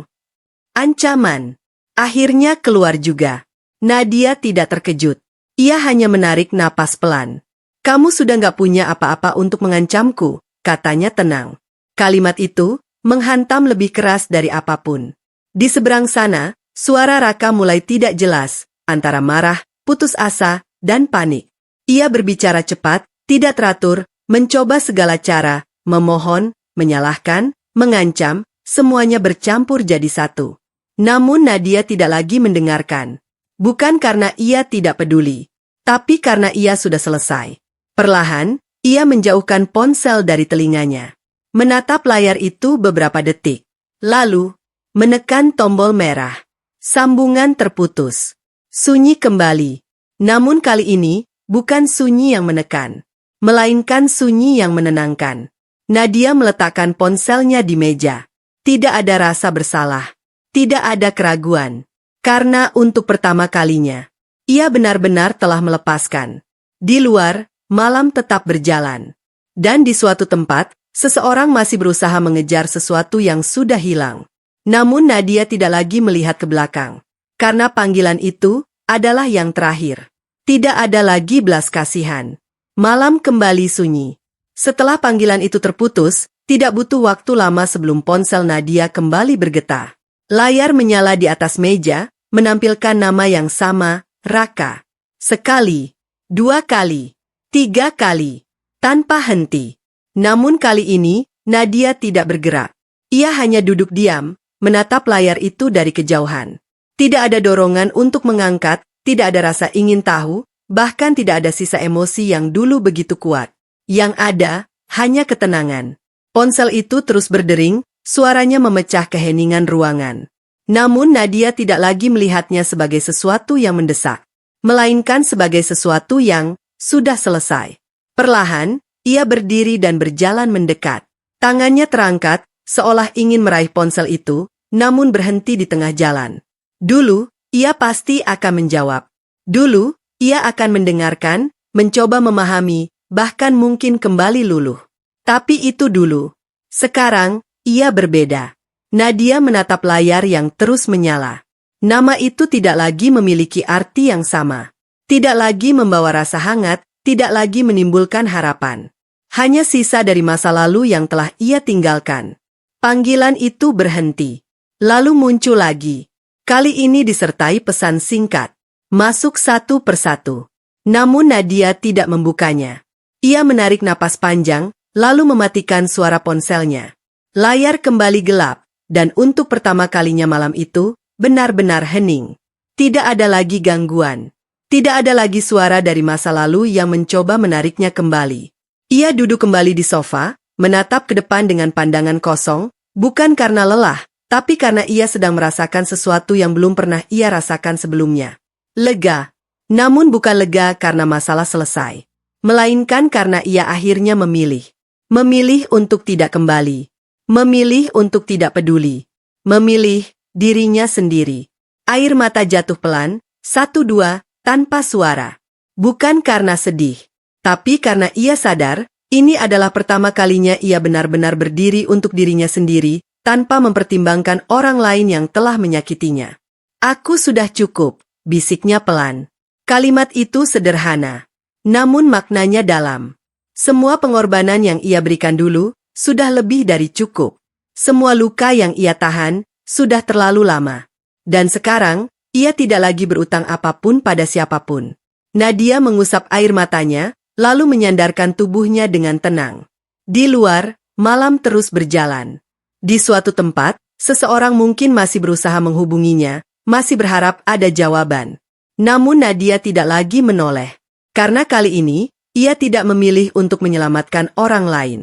Ancaman. Akhirnya keluar juga. Nadia tidak terkejut. Ia hanya menarik napas pelan. Kamu sudah nggak punya apa-apa untuk mengancamku, katanya tenang. Kalimat itu menghantam lebih keras dari apapun. Di seberang sana, suara Raka mulai tidak jelas, antara marah, putus asa, dan panik. Ia berbicara cepat, tidak teratur, mencoba segala cara, memohon, menyalahkan, mengancam, semuanya bercampur jadi satu. Namun Nadia tidak lagi mendengarkan. Bukan karena ia tidak peduli, tapi karena ia sudah selesai. Perlahan, ia menjauhkan ponsel dari telinganya. Menatap layar itu beberapa detik. Lalu, menekan tombol merah. Sambungan terputus. Sunyi kembali. Namun kali ini, bukan sunyi yang menekan, melainkan sunyi yang menenangkan. Nadia meletakkan ponselnya di meja. Tidak ada rasa bersalah. Tidak ada keraguan. Karena untuk pertama kalinya, ia benar-benar telah melepaskan. Di luar, malam tetap berjalan. Dan di suatu tempat, seseorang masih berusaha mengejar sesuatu yang sudah hilang. Namun Nadia tidak lagi melihat ke belakang. Karena panggilan itu adalah yang terakhir. Tidak ada lagi belas kasihan. Malam kembali sunyi. Setelah panggilan itu terputus, tidak butuh waktu lama sebelum ponsel Nadia kembali bergetar. Layar menyala di atas meja, menampilkan nama yang sama, Raka. Sekali, 2 kali, 3 kali, tanpa henti. Namun kali ini, Nadia tidak bergerak. Ia hanya duduk diam, menatap layar itu dari kejauhan. Tidak ada dorongan untuk mengangkat, tidak ada rasa ingin tahu, bahkan tidak ada sisa emosi yang dulu begitu kuat. Yang ada, hanya ketenangan. Ponsel itu terus berdering, suaranya memecah keheningan ruangan. Namun Nadia tidak lagi melihatnya sebagai sesuatu yang mendesak, melainkan sebagai sesuatu yang sudah selesai. Perlahan, ia berdiri dan berjalan mendekat. Tangannya terangkat, seolah ingin meraih ponsel itu, namun berhenti di tengah jalan. Dulu, ia pasti akan menjawab. Dulu, ia akan mendengarkan, mencoba memahami, bahkan mungkin kembali luluh. Tapi itu dulu. Sekarang, ia berbeda. Nadia menatap layar yang terus menyala. Nama itu tidak lagi memiliki arti yang sama. Tidak lagi membawa rasa hangat, tidak lagi menimbulkan harapan. Hanya sisa dari masa lalu yang telah ia tinggalkan. Panggilan itu berhenti. Lalu muncul lagi. Kali ini disertai pesan singkat. Masuk satu persatu. Namun Nadia tidak membukanya. Ia menarik napas panjang, lalu mematikan suara ponselnya. Layar kembali gelap, dan untuk pertama kalinya malam itu, benar-benar hening. Tidak ada lagi gangguan. Tidak ada lagi suara dari masa lalu yang mencoba menariknya kembali. Ia duduk kembali di sofa, menatap ke depan dengan pandangan kosong, bukan karena lelah, tapi karena ia sedang merasakan sesuatu yang belum pernah ia rasakan sebelumnya. Lega. Namun bukan lega karena masalah selesai, melainkan karena ia akhirnya memilih. Memilih untuk tidak kembali. Memilih untuk tidak peduli. Memilih dirinya sendiri. Air mata jatuh pelan, 1-2, tanpa suara. Bukan karena sedih, tapi karena ia sadar, ini adalah pertama kalinya ia benar-benar berdiri untuk dirinya sendiri, tanpa mempertimbangkan orang lain yang telah menyakitinya. Aku sudah cukup, bisiknya pelan. Kalimat itu sederhana, namun maknanya dalam. Semua pengorbanan yang ia berikan dulu, sudah lebih dari cukup. Semua luka yang ia tahan, sudah terlalu lama. Dan sekarang, ia tidak lagi berutang apapun pada siapapun. Nadia mengusap air matanya, lalu menyandarkan tubuhnya dengan tenang. Di luar, malam terus berjalan. Di suatu tempat, seseorang mungkin masih berusaha menghubunginya, masih berharap ada jawaban. Namun Nadia tidak lagi menoleh. Karena kali ini, ia tidak memilih untuk menyelamatkan orang lain.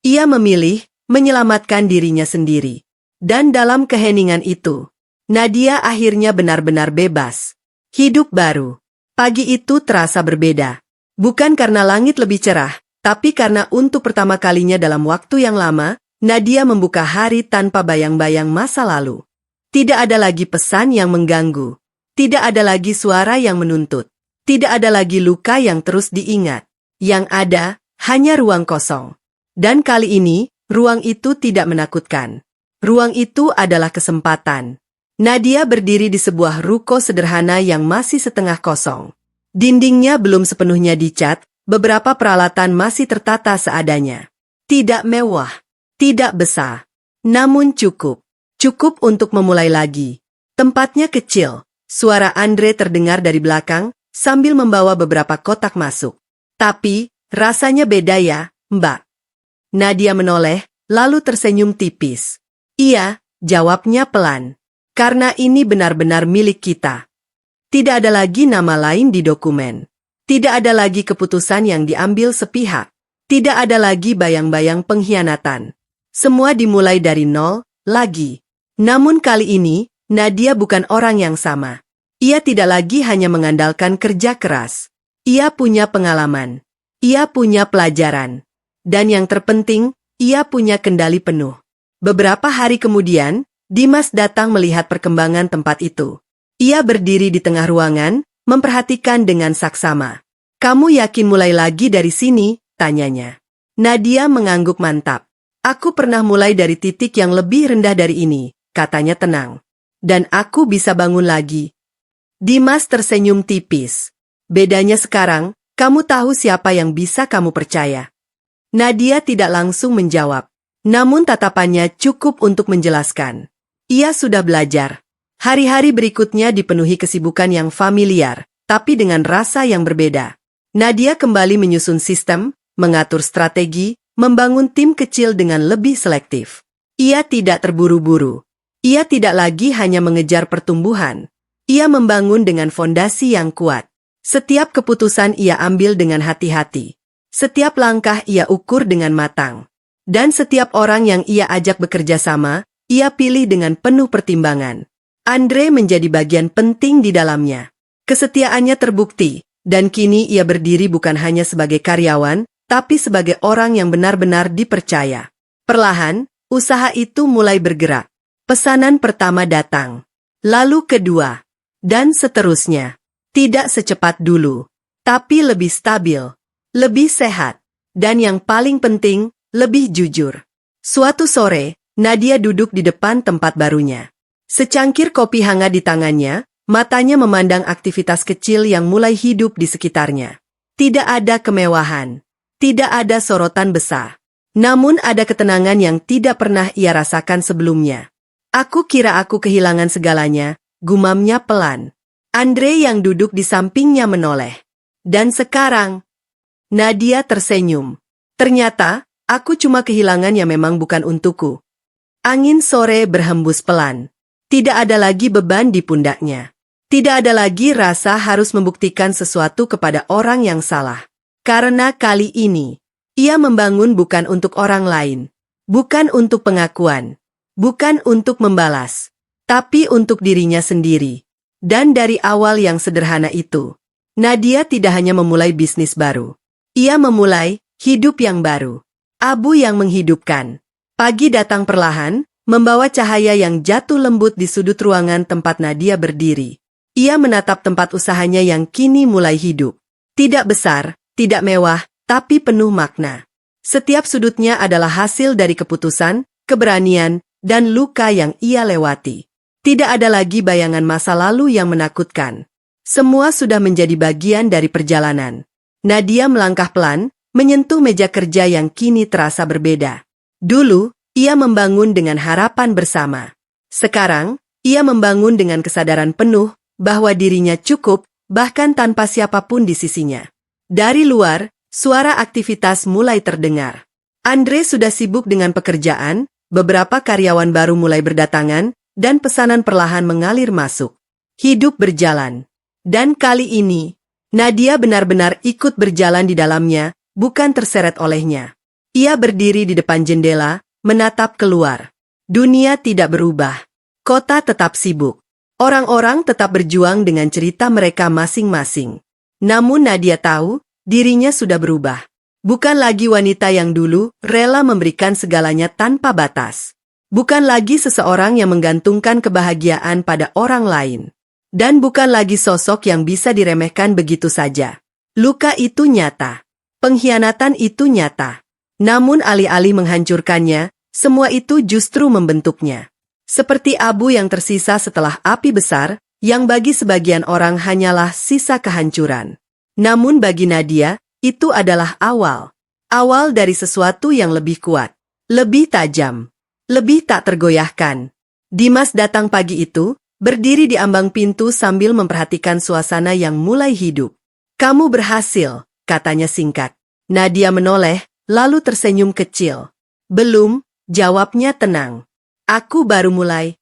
Ia memilih menyelamatkan dirinya sendiri. Dan dalam keheningan itu, Nadia akhirnya benar-benar bebas. Hidup baru. Pagi itu terasa berbeda. Bukan karena langit lebih cerah, tapi karena untuk pertama kalinya dalam waktu yang lama, Nadia membuka hari tanpa bayang-bayang masa lalu. Tidak ada lagi pesan yang mengganggu. Tidak ada lagi suara yang menuntut. Tidak ada lagi luka yang terus diingat. Yang ada, hanya ruang kosong. Dan kali ini, ruang itu tidak menakutkan. Ruang itu adalah kesempatan. Nadia berdiri di sebuah ruko sederhana yang masih setengah kosong. Dindingnya belum sepenuhnya dicat, beberapa peralatan masih tertata seadanya. Tidak mewah. Tidak besar. Namun cukup. Cukup untuk memulai lagi. Tempatnya kecil. Suara Andre terdengar dari belakang, sambil membawa beberapa kotak masuk. Tapi, rasanya beda ya, Mbak. Nadia menoleh, lalu tersenyum tipis. Iya, jawabnya pelan. Karena ini benar-benar milik kita. Tidak ada lagi nama lain di dokumen. Tidak ada lagi keputusan yang diambil sepihak. Tidak ada lagi bayang-bayang pengkhianatan. Semua dimulai dari nol, lagi. Namun kali ini, Nadia bukan orang yang sama. Ia tidak lagi hanya mengandalkan kerja keras. Ia punya pengalaman. Ia punya pelajaran. Dan yang terpenting, ia punya kendali penuh. Beberapa hari kemudian, Dimas datang melihat perkembangan tempat itu. Ia berdiri di tengah ruangan, memperhatikan dengan saksama. Kamu yakin mulai lagi dari sini? Tanyanya. Nadia mengangguk mantap. Aku pernah mulai dari titik yang lebih rendah dari ini, katanya tenang. Dan aku bisa bangun lagi. Dimas tersenyum tipis. Bedanya sekarang, kamu tahu siapa yang bisa kamu percaya. Nadia tidak langsung menjawab. Namun tatapannya cukup untuk menjelaskan. Ia sudah belajar. Hari-hari berikutnya dipenuhi kesibukan yang familiar, tapi dengan rasa yang berbeda. Nadia kembali menyusun sistem, mengatur strategi, membangun tim kecil dengan lebih selektif. Ia tidak terburu-buru. Ia tidak lagi hanya mengejar pertumbuhan. Ia membangun dengan fondasi yang kuat. Setiap keputusan ia ambil dengan hati-hati. Setiap langkah ia ukur dengan matang. Dan setiap orang yang ia ajak bekerja sama, ia pilih dengan penuh pertimbangan. Andre menjadi bagian penting di dalamnya. Kesetiaannya terbukti, dan kini ia berdiri bukan hanya sebagai karyawan, tapi sebagai orang yang benar-benar dipercaya. Perlahan, usaha itu mulai bergerak. Pesanan pertama datang. Lalu kedua. Dan seterusnya. Tidak secepat dulu. Tapi lebih stabil. Lebih sehat. Dan yang paling penting, lebih jujur. Suatu sore, Nadia duduk di depan tempat barunya. Secangkir kopi hangat di tangannya, matanya memandang aktivitas kecil yang mulai hidup di sekitarnya. Tidak ada kemewahan. Tidak ada sorotan besar. Namun ada ketenangan yang tidak pernah ia rasakan sebelumnya. Aku kira aku kehilangan segalanya, gumamnya pelan. Andre yang duduk di sampingnya menoleh. Dan sekarang, Nadia tersenyum. Ternyata, aku cuma kehilangan yang memang bukan untukku. Angin sore berhembus pelan. Tidak ada lagi beban di pundaknya. Tidak ada lagi rasa harus membuktikan sesuatu kepada orang yang salah. Karena kali ini, ia membangun bukan untuk orang lain. Bukan untuk pengakuan. Bukan untuk membalas. Tapi untuk dirinya sendiri. Dan dari awal yang sederhana itu, Nadia tidak hanya memulai bisnis baru. Ia memulai hidup yang baru. Abu yang menghidupkan. Pagi datang perlahan, membawa cahaya yang jatuh lembut di sudut ruangan tempat Nadia berdiri. Ia menatap tempat usahanya yang kini mulai hidup. Tidak besar, tidak mewah, tapi penuh makna. Setiap sudutnya adalah hasil dari keputusan, keberanian, dan luka yang ia lewati. Tidak ada lagi bayangan masa lalu yang menakutkan. Semua sudah menjadi bagian dari perjalanan. Nadia melangkah pelan, menyentuh meja kerja yang kini terasa berbeda. Dulu, ia membangun dengan harapan bersama. Sekarang, ia membangun dengan kesadaran penuh bahwa dirinya cukup, bahkan tanpa siapapun di sisinya. Dari luar, suara aktivitas mulai terdengar. Andre sudah sibuk dengan pekerjaan, beberapa karyawan baru mulai berdatangan, dan pesanan perlahan mengalir masuk. Hidup berjalan. Dan kali ini, Nadia benar-benar ikut berjalan di dalamnya, bukan terseret olehnya. Ia berdiri di depan jendela, menatap keluar. Dunia tidak berubah. Kota tetap sibuk. Orang-orang tetap berjuang dengan cerita mereka masing-masing. Namun Nadia tahu, dirinya sudah berubah. Bukan lagi wanita yang dulu rela memberikan segalanya tanpa batas. Bukan lagi seseorang yang menggantungkan kebahagiaan pada orang lain. Dan bukan lagi sosok yang bisa diremehkan begitu saja. Luka itu nyata. Pengkhianatan itu nyata. Namun alih-alih menghancurkannya, semua itu justru membentuknya. Seperti abu yang tersisa setelah api besar, yang bagi sebagian orang hanyalah sisa kehancuran. Namun bagi Nadia, itu adalah awal. Awal dari sesuatu yang lebih kuat. Lebih tajam. Lebih tak tergoyahkan. Dimas datang pagi itu, berdiri di ambang pintu sambil memperhatikan suasana yang mulai hidup. "Kamu berhasil," katanya singkat. Nadia menoleh, lalu tersenyum kecil. "Belum," jawabnya tenang. "Aku baru mulai."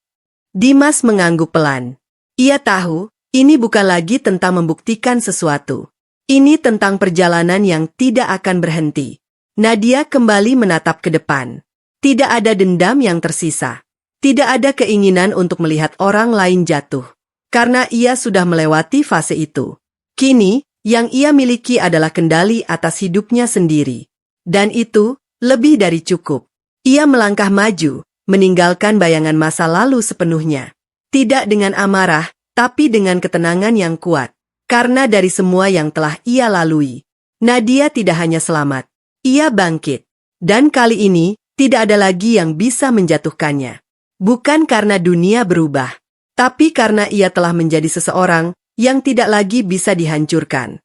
Dimas mengangguk pelan. Ia tahu, ini bukan lagi tentang membuktikan sesuatu. Ini tentang perjalanan yang tidak akan berhenti. Nadia kembali menatap ke depan. Tidak ada dendam yang tersisa. Tidak ada keinginan untuk melihat orang lain jatuh. Karena ia sudah melewati fase itu. Kini, yang ia miliki adalah kendali atas hidupnya sendiri. Dan itu, lebih dari cukup. Ia melangkah maju, meninggalkan bayangan masa lalu sepenuhnya. Tidak dengan amarah, tapi dengan ketenangan yang kuat. Karena dari semua yang telah ia lalui, Nadia tidak hanya selamat. Ia bangkit. Dan kali ini, tidak ada lagi yang bisa menjatuhkannya. Bukan karena dunia berubah, tapi karena ia telah menjadi seseorang yang tidak lagi bisa dihancurkan.